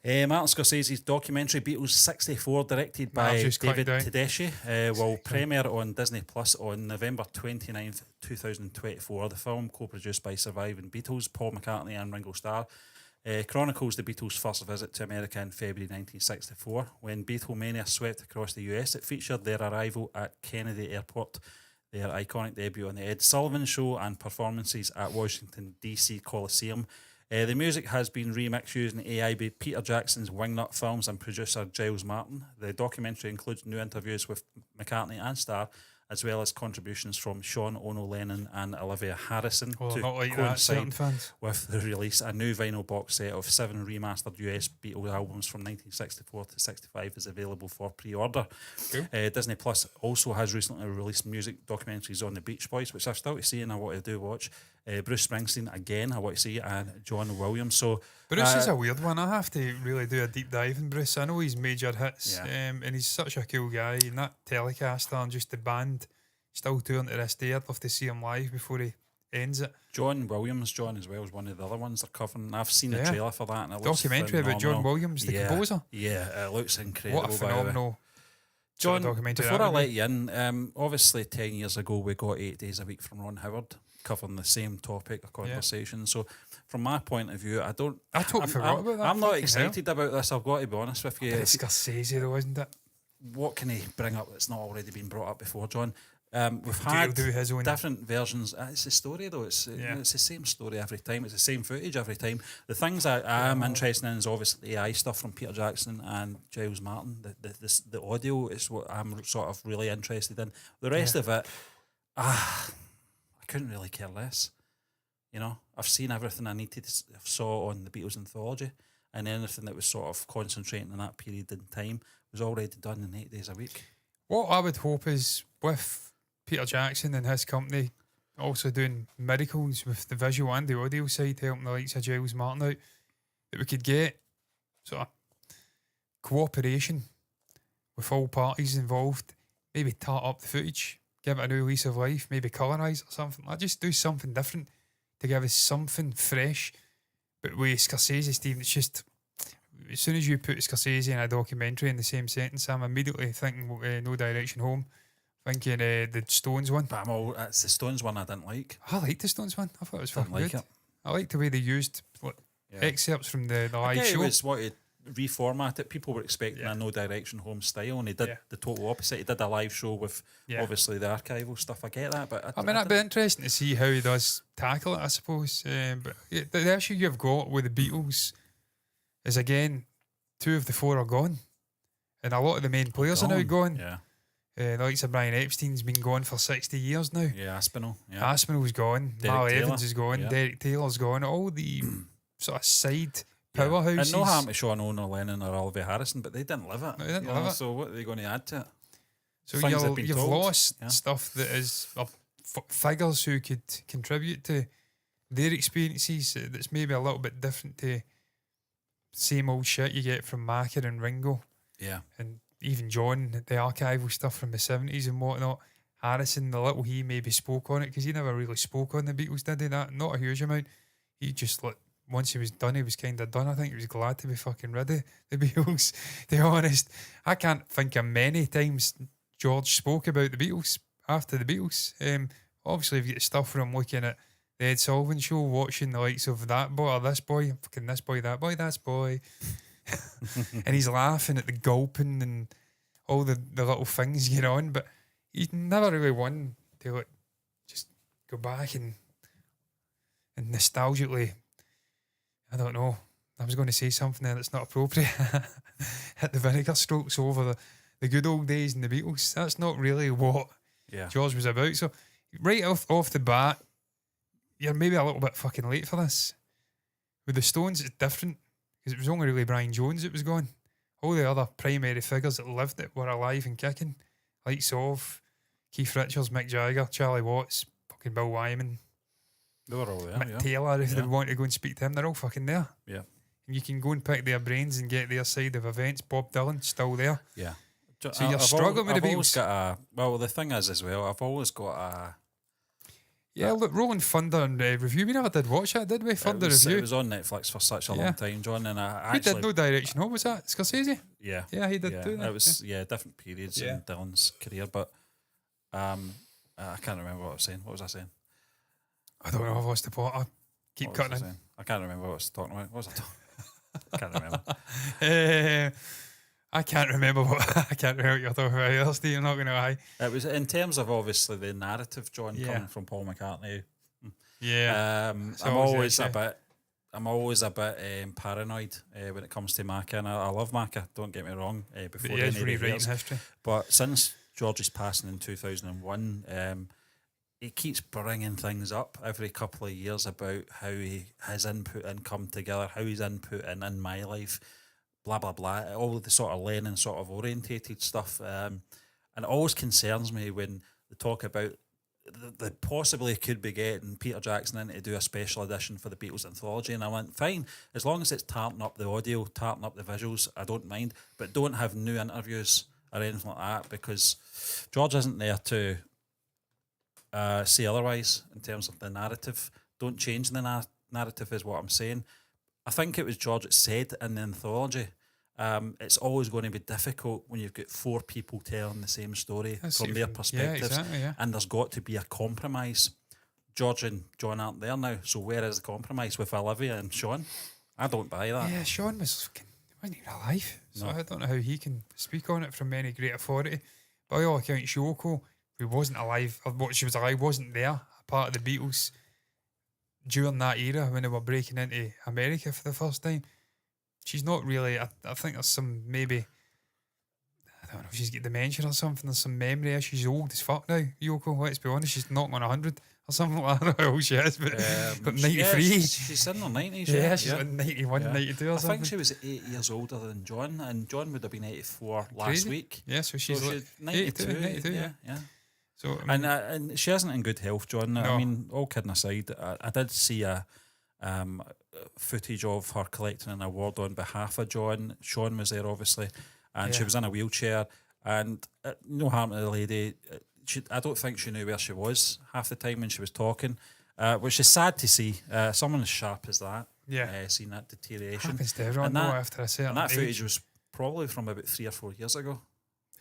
Speaker 1: Martin Scorsese's documentary Beatles 64, directed by David Tedeschi, will premiere on Disney Plus on November 29th, 2024. The film, co-produced by surviving Beatles, Paul McCartney and Ringo Starr, chronicles the Beatles' first visit to America in February 1964. When Beatlemania swept across the US, it featured their arrival at Kennedy Airport, their iconic debut on the Ed Sullivan Show, and performances at Washington DC Coliseum. The music has been remixed using AI by Peter Jackson's Wingnut Films and producer Giles Martin. The documentary includes new interviews with McCartney and Starr, as well as contributions from Sean Ono Lennon and Olivia Harrison to coincide with the release. A new vinyl box set of 7 remastered US Beatles albums from 1964 to 65 is available for pre-order. Cool. Disney Plus also has recently released music documentaries on the Beach Boys, which I've still to see and I want to do watch. Bruce Springsteen, again, I want to see, and John Williams. So
Speaker 2: Bruce is a weird one. I have to really do a deep dive in Bruce. I know he's major hits, and he's such a cool guy. And that Telecaster and just the band still touring to this day. I'd love to see him live before he ends it.
Speaker 1: John Williams, as well, is one of the other ones they're covering. I've seen the trailer for that, and it looks
Speaker 2: documentary
Speaker 1: phenomenal.
Speaker 2: about John Williams, the composer.
Speaker 1: Yeah, it looks incredible.
Speaker 2: What a phenomenal
Speaker 1: John, before I let you in, obviously 10 years ago we got 8 Days a Week from Ron Howard, covering the same topic of conversation. Yeah. So from my point of view, I totally forgot about that. I'm not excited about this, I've got to be honest with you.
Speaker 2: It's Scorsese though, isn't it?
Speaker 1: What can he bring up that's not already been brought up before, John? We've had different versions. It's a story though. It's the same story every time. It's the same footage every time. The things I am interested in is obviously AI stuff from Peter Jackson and Giles Martin. The audio is what I'm sort of really interested in. The rest of it, I couldn't really care less. You know, I've seen everything I needed. I saw on the Beatles anthology, and anything that was sort of concentrating on that period in time was already done in 8 days a week. What
Speaker 2: I would hope is with Peter Jackson and his company also doing miracles with the visual and the audio side, helping the likes of Giles Martin out, that we could get sort of cooperation with all parties involved, maybe tart up the footage, give it a new lease of life, maybe colorise or something. Just do something different to give us something fresh. But with Scorsese, Stephen, it's just as soon as you put Scorsese in a documentary in the same sentence, I'm immediately thinking No Direction Home, thinking the Stones one.
Speaker 1: But it's the Stones one I didn't like.
Speaker 2: I liked the Stones one. I thought it was fucking
Speaker 1: Didn't like
Speaker 2: good.
Speaker 1: it.
Speaker 2: I liked the way they used excerpts from the live show.
Speaker 1: It was what it reformat it. People were expecting a No Direction Home style, and he did the total opposite. He did a live show with obviously the archival stuff. I get that, but
Speaker 2: I mean, it'd be interesting to see how he does tackle it, I suppose. But the issue you've got with the Beatles is, again, 2 of the 4 are gone, and a lot of the main players are now gone.
Speaker 1: Yeah.
Speaker 2: The likes of Brian Epstein's been gone for 60 years now.
Speaker 1: Yeah, Aspinall. Yeah.
Speaker 2: Aspinall's gone. Mal Evans is gone.
Speaker 1: Yeah.
Speaker 2: Derek Taylor's gone. All the sort of side powerhouses.
Speaker 1: And no harm to Sean Owen or Lennon or Olivia Harrison, but they didn't live it.
Speaker 2: No, they didn't live it.
Speaker 1: So what are they going to add to it?
Speaker 2: So you've lost stuff that is figures who could contribute to their experiences that's maybe a little bit different to same old shit you get from Macca and Ringo.
Speaker 1: Yeah.
Speaker 2: And even John, the archival stuff from the 70s and whatnot. Harrison, the little he maybe spoke on it, because he never really spoke on the Beatles, did he? Not a huge amount. He just, once he was done, he was kind of done. I think he was glad to be fucking rid of the Beatles, to be honest. I can't think of many times George spoke about the Beatles after the Beatles. Obviously, if you get stuff from looking at the Ed Sullivan Show, watching the likes of that boy or this boy, fucking this boy, that boy, that's boy. And he's laughing at the gulping and all the little things going on, but he's never really one to just go back and nostalgically, I don't know, I was going to say something there that's not appropriate, hit the vinegar strokes over the good old days in the Beatles. That's not really what George was about. So right off the bat, you're maybe a little bit fucking late for this. With the Stones, it's different, because it was only really Brian Jones that was gone. All the other primary figures that lived it were alive and kicking. Likes of Keith Richards, Mick Jagger, Charlie Watts, fucking Bill Wyman.
Speaker 1: They were all there.
Speaker 2: Mick Taylor, if they want to go and speak to him, they're all fucking there.
Speaker 1: Yeah.
Speaker 2: And you can go and pick their brains and get their side of events. Bob Dylan, still there.
Speaker 1: Yeah.
Speaker 2: So you're struggling with the Beatles.
Speaker 1: Well, the thing is as well, I've always got a...
Speaker 2: Yeah, look, Rolling Thunder and Review. We never did watch that, did we? Thunder Review.
Speaker 1: It was on Netflix for such a long time, John. And I
Speaker 2: Who did No Direction Home? Was that Scorsese?
Speaker 1: Yeah.
Speaker 2: Yeah, he did do that.
Speaker 1: It was, different periods in Dylan's career, but I can't remember what I was saying. What was I saying?
Speaker 2: I don't know. I've lost the plot. I keep cutting in.
Speaker 1: I can't remember what I was talking about. What was I talking I can't remember.
Speaker 2: I can't remember what you're talking about either, Steve. I'm not going to lie.
Speaker 1: It was in terms of obviously the narrative, John, coming from Paul McCartney.
Speaker 2: Yeah.
Speaker 1: I'm always a bit paranoid when it comes to Macca, and I love Macca. Don't get me wrong. Before
Speaker 2: he is rewriting history.
Speaker 1: But since George's passing in 2001, he keeps bringing things up every couple of years about how his input and come together, how his input in my life. Blah blah blah, all the sort of Lennon sort of orientated stuff, and it always concerns me when they talk about they possibly could be getting Peter Jackson in to do a special edition for the Beatles anthology, and I went, fine, as long as it's tarting up the audio, tarting up the visuals, I don't mind, but don't have new interviews or anything like that, because George isn't there to say otherwise in terms of the narrative. Don't change the narrative is what I'm saying. I think it was George that said in the anthology, it's always going to be difficult when you've got 4 people telling the same story from their perspectives, and there's got to be a compromise. George and John aren't there now, so where is the compromise with Olivia and Sean? I don't buy that.
Speaker 2: Yeah, Sean wasn't even alive, so I don't know how he can speak on it from any great authority. By all accounts, Yoko, who wasn't alive, or what she was alive, wasn't there, a part of the Beatles during that era when they were breaking into America for the first time. She's not really, I think there's some, maybe, I don't know if she's got dementia or something, there's some memory issues. She's old as fuck now, Yoko, let's be honest, she's not on 100 or something like that. I don't know how old she is, but 93.
Speaker 1: Yeah, she's in her 90s.
Speaker 2: Yeah, she's like 91, 92 or something.
Speaker 1: I think she was 8 years older than John, and John would have been 84 last
Speaker 2: Crazy.
Speaker 1: week.
Speaker 2: Yeah, so she's like
Speaker 1: 92,
Speaker 2: yeah. So,
Speaker 1: and she isn't in good health, John. No. I mean, all kidding aside, I did see a footage of her collecting an award on behalf of John. Sean was there, obviously, and she was in a wheelchair. And no harm to the lady. I don't think she knew where she was half the time when she was talking, which is sad to see. Someone as sharp as that seen that deterioration.
Speaker 2: Happens to everyone,
Speaker 1: And
Speaker 2: though,
Speaker 1: that-
Speaker 2: after a certain
Speaker 1: And that
Speaker 2: age.
Speaker 1: footage was probably from about 3 or 4 years ago.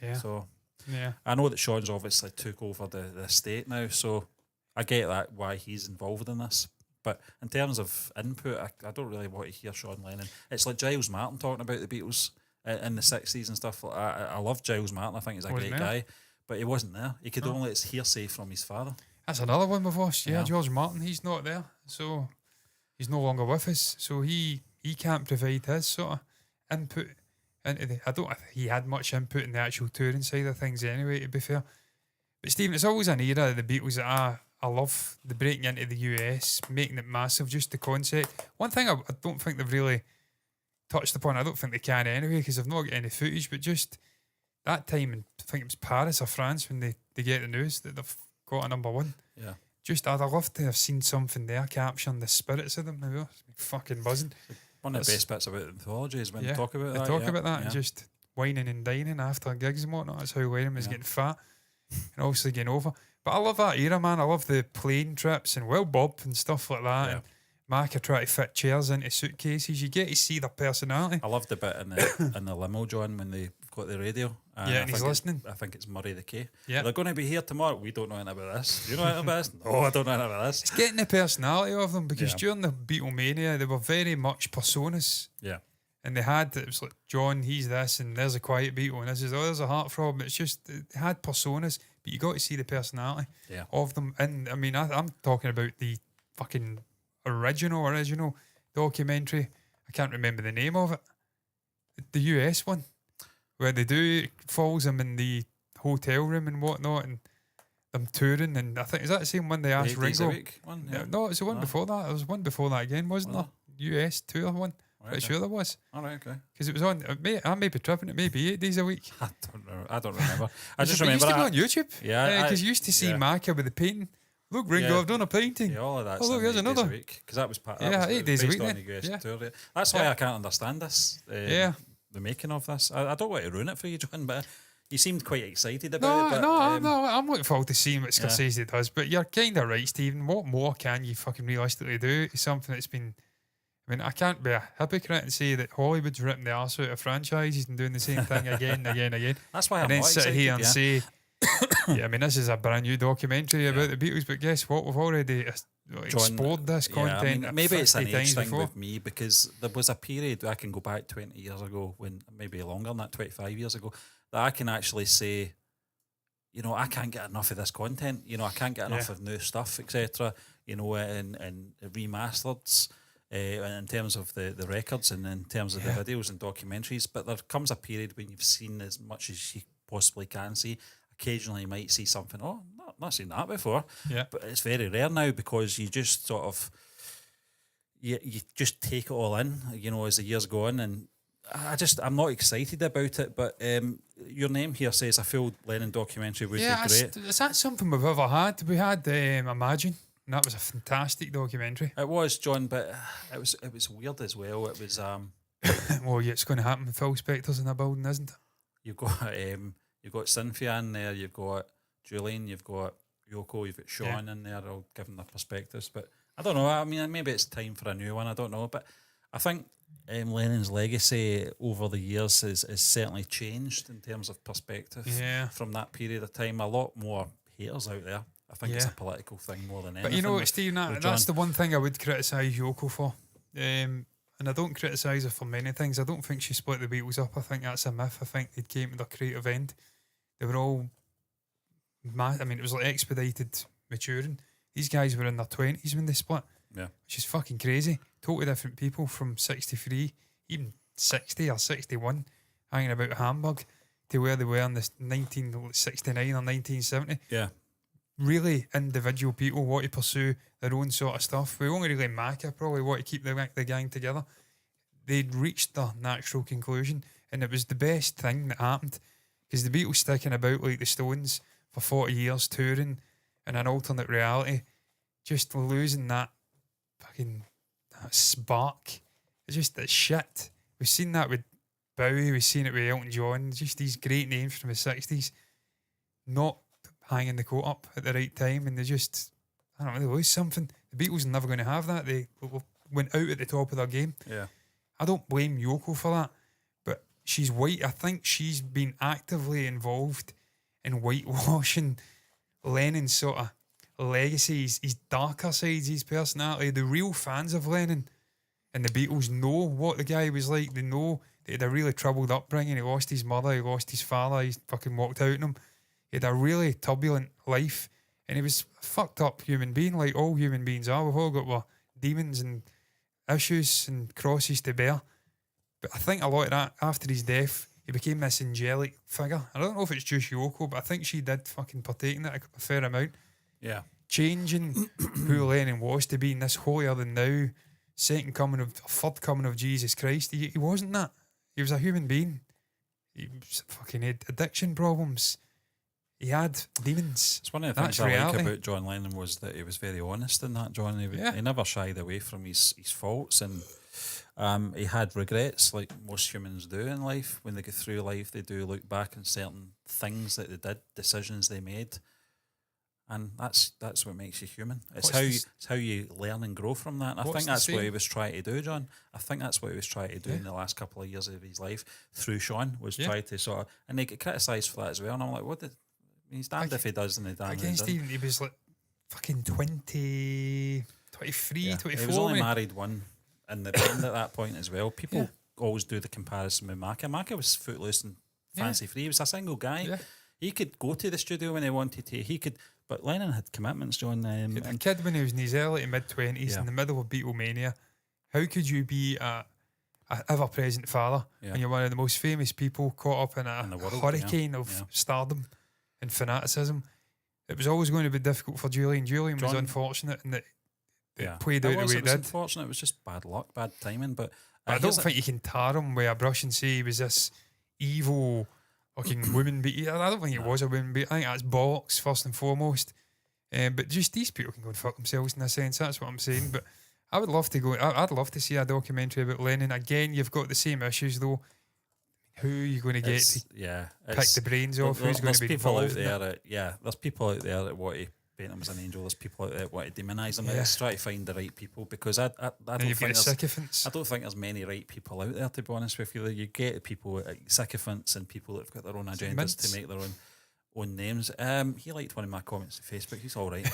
Speaker 2: Yeah.
Speaker 1: So
Speaker 2: Yeah.
Speaker 1: I know that Sean's obviously took over the estate now, so I get that why he's involved in this. But in terms of input, I don't really want to hear Sean Lennon. It's like Giles Martin talking about the Beatles in the 60s and stuff. I love Giles Martin. I think he's a
Speaker 2: Wasn't
Speaker 1: great
Speaker 2: there?
Speaker 1: guy. But he wasn't there. He could only, it's hearsay from his father.
Speaker 2: That's another one we've lost. Yeah,
Speaker 1: Yeah.
Speaker 2: George Martin, he's not there. So he's no longer with us. So he can't provide his sort of input into the. I don't think he had much input in the actual touring side of things anyway, to be fair. But Stephen, it's always an era of the Beatles that I love, the breaking into the US, making it massive, just the concept. One thing I don't think they've really touched upon, I don't think they can anyway, because they've not got any footage, but just that time, in, I think it was Paris or France, when they get the news that they've got a number one.
Speaker 1: Yeah.
Speaker 2: Just, I'd love to have seen something there capturing the spirits of them. Maybe it's fucking buzzing.
Speaker 1: One of the best bits about anthology is when
Speaker 2: Yeah,
Speaker 1: they talk about
Speaker 2: They
Speaker 1: that.
Speaker 2: talk
Speaker 1: yeah.
Speaker 2: about that
Speaker 1: Yeah.
Speaker 2: and just whining and dining after gigs and whatnot. That's how Lennon was
Speaker 1: Yeah.
Speaker 2: getting fat and obviously getting over. But I love that era, man. I love the plane trips and Will Bob and stuff like that.
Speaker 1: Yeah.
Speaker 2: And Mac are trying to fit chairs into suitcases. You get to see their personality.
Speaker 1: I loved the bit in the limo, John, when they've got the radio.
Speaker 2: Yeah,
Speaker 1: I
Speaker 2: and he's
Speaker 1: think
Speaker 2: listening.
Speaker 1: I think it's Murray the K.
Speaker 2: Yeah.
Speaker 1: They're going to be here tomorrow. We don't know anything about this. Do you know anything about this? No, I don't know anything about this.
Speaker 2: It's getting the personality of them because
Speaker 1: Yeah.
Speaker 2: during the Beatlemania, they were very much personas.
Speaker 1: Yeah.
Speaker 2: And it was like, John, he's this, and there's a quiet Beatle, and this is, there's a heartthrob. It's just, it had personas, but you got to see the personality
Speaker 1: Yeah.
Speaker 2: of them. And I mean, I'm talking about the fucking original documentary. I can't remember the name of it. The US one, where they do, it follows them in the hotel room and whatnot, and them touring. And I think, is that the same one they asked
Speaker 1: 8 days a
Speaker 2: Ringo?
Speaker 1: week one. Yeah.
Speaker 2: No, it's the one
Speaker 1: No.
Speaker 2: before that. There was one before that again, wasn't
Speaker 1: Was
Speaker 2: there? US tour one.
Speaker 1: Right,
Speaker 2: Pretty
Speaker 1: okay.
Speaker 2: sure there was.
Speaker 1: All right, okay.
Speaker 2: Because it was on, I may be tripping, it may be 8 days a week.
Speaker 1: I don't know. I don't remember. I just
Speaker 2: It
Speaker 1: remember
Speaker 2: used to be
Speaker 1: that.
Speaker 2: on YouTube.
Speaker 1: Yeah,
Speaker 2: Because you used to see
Speaker 1: yeah.
Speaker 2: Macca with the painting. Look, Ringo,
Speaker 1: Yeah.
Speaker 2: I've done a painting.
Speaker 1: Yeah, all of that's
Speaker 2: Oh, look,
Speaker 1: in
Speaker 2: here's
Speaker 1: 8 days
Speaker 2: another.
Speaker 1: a week because that was part.
Speaker 2: Yeah,
Speaker 1: that was
Speaker 2: 8 days a
Speaker 1: based
Speaker 2: week
Speaker 1: on
Speaker 2: then.
Speaker 1: the US
Speaker 2: Yeah.
Speaker 1: tour. Yeah. That's why I can't understand this.
Speaker 2: Yeah.
Speaker 1: The making of this. I don't want to ruin it for you, John, but you seemed quite excited about it. But,
Speaker 2: No, I'm looking forward to seeing what Scorsese does. But you're kind of right, Stephen. What more can you fucking realistically do? It's something that's been. I mean, I can't be a hypocrite and say that Hollywood's ripping the arse out of franchises and doing the same thing again and again and again.
Speaker 1: That's why I'm
Speaker 2: And then
Speaker 1: not
Speaker 2: sit
Speaker 1: excited.
Speaker 2: here and
Speaker 1: yeah.
Speaker 2: say, yeah, I mean, this is a brand new documentary about the Beatles, but guess what? We've already explored this content.
Speaker 1: I mean, maybe it's an
Speaker 2: 50
Speaker 1: age
Speaker 2: times
Speaker 1: thing
Speaker 2: before.
Speaker 1: with me because there was a period I can go back 20 years ago, when maybe longer than that, 25 years ago, that I can actually say, you know, I can't get enough of this content. You know, I can't get enough of new stuff, etc. You know, and remasters. In terms of the records and in terms of the videos and documentaries, but there comes a period when you've seen as much as you possibly can see. Occasionally you might see something, not seen that before.
Speaker 2: Yeah.
Speaker 1: But it's very rare now because you just sort of you just take it all in, you know, as the years go on, and I'm not excited about it. But your name here says a full Lennon documentary would be great.
Speaker 2: Is that something we've ever had? We had Imagine, and that was a fantastic documentary.
Speaker 1: It was, John, but it was weird as well. It was
Speaker 2: Well, yeah, it's going to happen when Phil Spector's in a building, isn't it?
Speaker 1: you've got Cynthia in there, you've got Julian, you've got Yoko, you've got Sean in there, all giving their perspectives. But I don't know. I mean, maybe it's time for a new one. I don't know, but I think Lennon's legacy over the years has certainly changed in terms of perspective.
Speaker 2: Yeah.
Speaker 1: From that period of time, a lot more haters out there. I think it's a political thing more than anything.
Speaker 2: But you know what,
Speaker 1: with-
Speaker 2: Steve,
Speaker 1: with
Speaker 2: that's the
Speaker 1: John.
Speaker 2: one thing I would criticise Yoko for. And I don't criticise her for many things. I don't think she split the Beatles up. I think that's a myth. I think they came to their creative end. They were all I mean, it was like expedited maturing. These guys were in their 20s when they split.
Speaker 1: Yeah.
Speaker 2: Which is fucking crazy. Totally different people from 63, even 60 or 61, hanging about Hamburg, to where they were in this 1969 or 1970.
Speaker 1: Yeah.
Speaker 2: Really individual people want to pursue their own sort of stuff. We only really Macca probably want to keep the gang together. They'd reached their natural conclusion, and it was the best thing that happened, because the Beatles sticking about like the Stones for 40 years, touring in an alternate reality, just losing that fucking that spark. It's just that shit. We've seen that with Bowie, we've seen it with Elton John, just these great names from the 60s not hanging the coat up at the right time, and they just, I don't know, they lose something. The Beatles are never going to have that. went out at the top of their game.
Speaker 1: Yeah.
Speaker 2: I don't blame Yoko for that, but she's white. I think she's been actively involved in whitewashing Lennon's sort of legacy, his darker sides, his personality. The real fans of Lennon and the Beatles know what the guy was like. They know that he had a really troubled upbringing. He lost his mother, he lost his father, he fucking walked out on him. He had a really turbulent life, and he was a fucked up human being, like all human beings are. We've all got our demons and issues and crosses to bear. But I think a lot of that, after his death, he became this angelic figure. I don't know if it's just Yoko, but I think she did fucking partake in it a fair amount.
Speaker 1: Yeah.
Speaker 2: Changing who Lennon was to being this holier than thou, third coming of Jesus Christ. He wasn't that. He was a human being. He fucking had addiction problems. He had demons.
Speaker 1: It's one of the things I like about John Lennon was that he was very honest in that, John. He never shied away from his faults, and he had regrets like most humans do in life. When they go through life, they do look back on certain things that they did, decisions they made. And that's what makes you human. It's how you learn and grow from that. And I think that's what he was trying to do, John. I think that's what he was trying to do in the last couple of years of his life through Sean, was try to sort of, and they get criticised for that as well. And I'm like, he's damned if he does and he damned if he doesn't.
Speaker 2: Against he was like fucking 20, 23, 24.
Speaker 1: He was only married one in the band at that point as well. People always do the comparison with Macca. Macca was footloose and fancy free. He was a single guy. Yeah. He could go to the studio when he wanted to. He could, but Lennon had commitments, John.
Speaker 2: A kid when he was in his early to mid-20s in the middle of Beatlemania. How could you be a ever-present father when you're one of the most famous people caught up in a hurricane of stardom and fanaticism? It was always going to be difficult for Julian. Julian was unfortunate in that it played out the way it did. It was
Speaker 1: unfortunate. It was just bad luck, bad timing. But
Speaker 2: I don't think you can tar him with a brush and say he was this evil fucking woman beat. I don't think it was a woman beat. I think that's bollocks first and foremost. But just these people can go and fuck themselves in a sense. That's what I'm saying. But I would love to go. I'd love to see a documentary about Lennon. Again, you've got the same issues though. Who are you going to get to pick the brains off? Who's going to be
Speaker 1: people out
Speaker 2: involved?
Speaker 1: there? There's people out there that want to paint him as an angel. There's people out there that want to demonise him. Let's try to find the right people, because I don't think there's many right people out there, to be honest with you. You get people sycophants and people that've got their own agendas to make their own names. He liked one of my comments on Facebook. He's all right.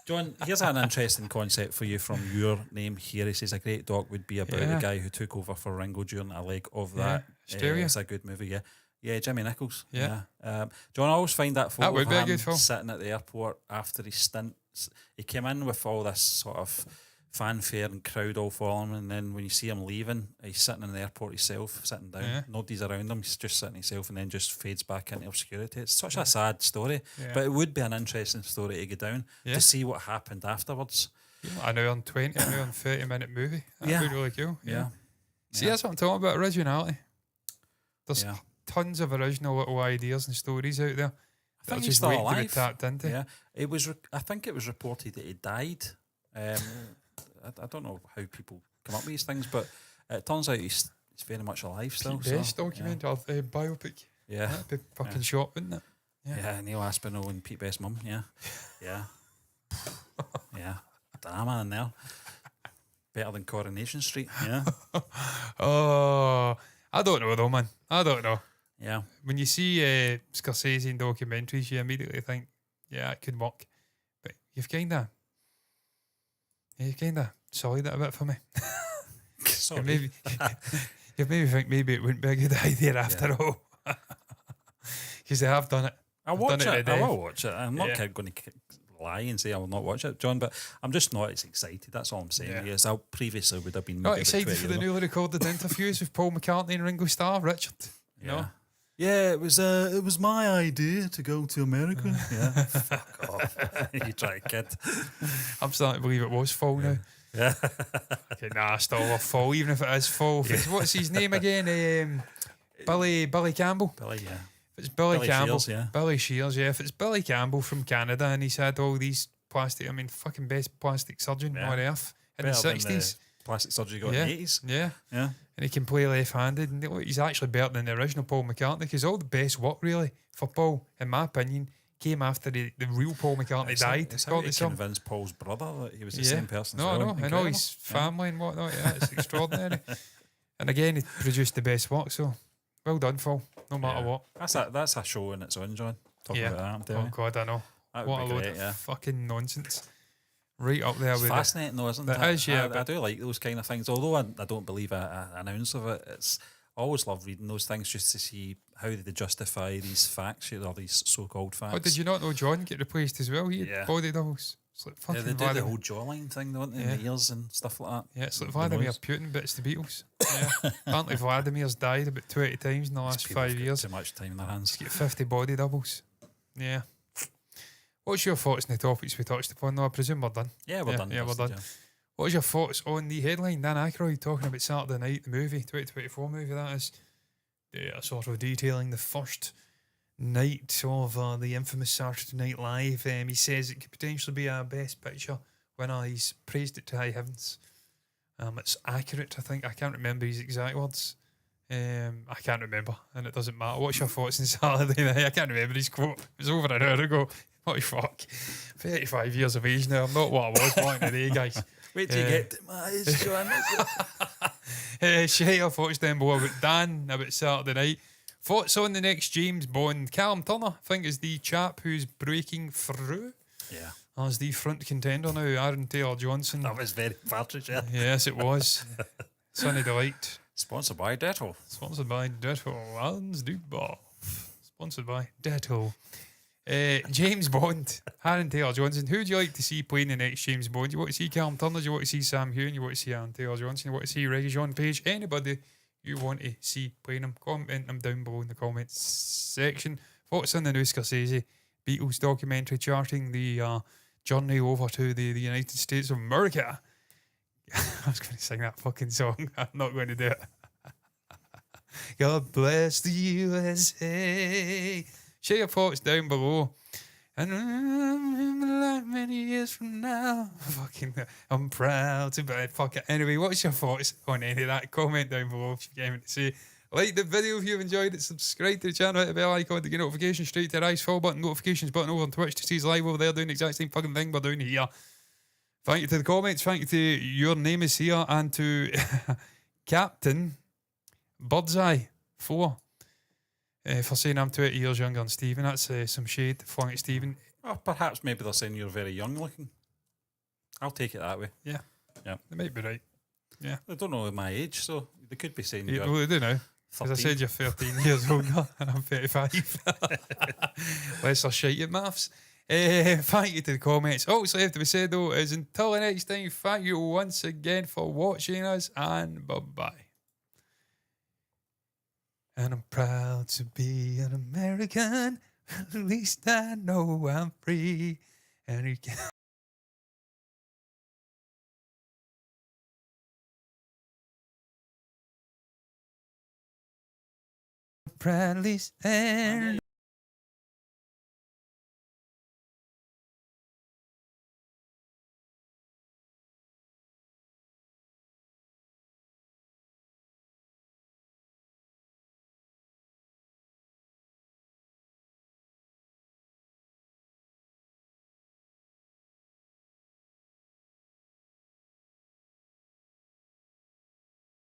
Speaker 1: John, here's an interesting concept for you from your name here. He says a great doc would be about the guy who took over for Ringo during a leg of that. It's a good movie, Yeah, Jimmy Nichols. Yeah. John, I always find that photo of him sitting at the airport after his stint. He came in with all this sort of fanfare and crowd all following him, and then when you see him leaving, he's sitting in the airport himself, sitting down. Nobody's around him. He's just sitting himself, and then just fades back into obscurity. It's such a sad story, but it would be an interesting story to go down to see what happened afterwards.
Speaker 2: An hour and 20, an hour and 30-minute movie. That'd be really cool. See, that's what I'm talking about, originality. There's tons of original little ideas and stories out there.
Speaker 1: I think he's still alive. To be tapped into. Yeah, it was. I think it was reported that he died. I don't know how people come up with these things, but it turns out he's very much alive still.
Speaker 2: Best documentary, biopic.
Speaker 1: Yeah,
Speaker 2: that'd be fucking shot, wouldn't it?
Speaker 1: Yeah, Neil Aspinall and Pete Best's mum. Yeah. Drama in there. Better than Coronation Street. Yeah.
Speaker 2: Oh, I don't know though, man. I don't know.
Speaker 1: Yeah.
Speaker 2: When you see Scorsese in documentaries, you immediately think, it could work. But you've kind of solid it a bit for me.
Speaker 1: Sorry.
Speaker 2: You've made me think maybe it wouldn't be a good idea after all. Because they have done it.
Speaker 1: I will watch it. I'm not going to lie and say I will not watch it, John, but I'm just not as excited. That's all I'm saying. Yes, I previously would have been
Speaker 2: not excited for the newly recorded interviews with Paul McCartney and Ringo Starr, Richard. No?
Speaker 1: Yeah, it was my idea to go to America. Yeah. Fuck off. You try kid.
Speaker 2: I'm starting to believe it was Fall now.
Speaker 1: Yeah.
Speaker 2: Okay, still a Fall, even if it is Fall. What's his name again? Billy Campbell.
Speaker 1: Billy, yeah.
Speaker 2: If it's Billy Campbell.
Speaker 1: Shears,
Speaker 2: Billy Shears, yeah. If it's Billy Campbell from Canada and he's had all these fucking best plastic surgeon on earth in the 60s.
Speaker 1: Plastic surgery got in the 80s.
Speaker 2: Yeah. And he can play left-handed. And he's actually better than the original Paul McCartney, because all the best work, really, for Paul, in my opinion, came after the real Paul McCartney died.
Speaker 1: It's how he convinced Paul's brother that he was the same person.
Speaker 2: No, I know his family and whatnot. Yeah, it's extraordinary. And again, he produced the best work. So well done, Phil. No matter what.
Speaker 1: That's a show in its own, John. Talking about that.
Speaker 2: Oh God, I know. What a load of fucking nonsense. Right up there with
Speaker 1: fascinating, though, isn't it?
Speaker 2: That is, yeah.
Speaker 1: I do like those kind of things. Although I don't believe an ounce of it. I always love reading those things just to see how they justify these facts or these so-called facts.
Speaker 2: Oh, did you not know John get replaced as well? He had body doubles. It's like fucking
Speaker 1: they do the whole jawline thing, don't they? The ears and stuff like that.
Speaker 2: Yeah, it's like Vladimir Putin bits the Beatles. Yeah. Apparently Vladimir's died about 20 times in the last 5 years.
Speaker 1: Too much time in their hands.
Speaker 2: Get 50 body doubles. Yeah. What's your thoughts on the topics we touched upon? No, I presume we're done.
Speaker 1: Yeah, we're done.
Speaker 2: Yeah, we're done. What's your thoughts on the headline? Dan Aykroyd talking about Saturday Night, the movie, 2024 movie that is. Sort of detailing the first night of the infamous Saturday Night Live. He says it could potentially be a Best Picture winner. He's praised it to high heavens. It's accurate, I think. I can't remember his exact words. I can't remember, and it doesn't matter. What's your thoughts on Saturday Night? I can't remember his quote. It was over an hour ago. What the fuck? 35 years of age now. I'm not what I was back in the day, guys.
Speaker 1: Wait till you get to my age, John.
Speaker 2: Share your thoughts down below about Dan, about Saturday Night. Thoughts on the next James Bond? Callum Turner, I think, is the chap who's breaking through.
Speaker 1: Yeah.
Speaker 2: As the front contender now, Aaron Taylor-Johnson.
Speaker 1: That was very Patricia.
Speaker 2: Yes, it was. Sunny Delight.
Speaker 1: Sponsored by Dettol.
Speaker 2: Sponsored by Dettol. Alan's Duboff. Sponsored by Dettol. James Bond, Aaron Taylor-Johnson. Who would you like to see playing the next James Bond? You want to see Callum Turner? You want to see Sam Heughan? You want to see Aaron Taylor-Johnson? You want to see Reggie John Page? Anybody you want to see playing them? Comment them down below in the comments section. Thoughts on the new Scorsese Beatles documentary charting the journey over to the United States of America? I was going to sing that fucking song. I'm not going to do it. God bless the USA. Share your thoughts down below. And like many years from now, I'm proud to be. Fuck it. Anyway, what's your thoughts on any of that? Comment down below if you came to say. Like the video if you've enjoyed it. Subscribe to the channel. Hit the bell icon to get notifications straight to your eyes. Follow button, notifications button over on Twitch to see us live over there doing the exact same fucking thing we're doing here. Thank you to the comments. Thank you to your name is here and to Captain Birdseye 4. For saying I'm 20 years younger than Stephen. That's some shade flung at Stephen.
Speaker 1: Well, perhaps maybe they're saying you're very young looking. I'll take it that way.
Speaker 2: Yeah. They might be right. Yeah.
Speaker 1: They don't know my age, so they could be saying
Speaker 2: well, they do now. Because I said you're 13 years older and I'm 35. Less are shite at maths. Thank you to the comments. All that's left to be said though is until the next time, thank you once again for watching us and bye-bye. And I'm proud to be an American. At least I know I'm free. And you can proudly stand.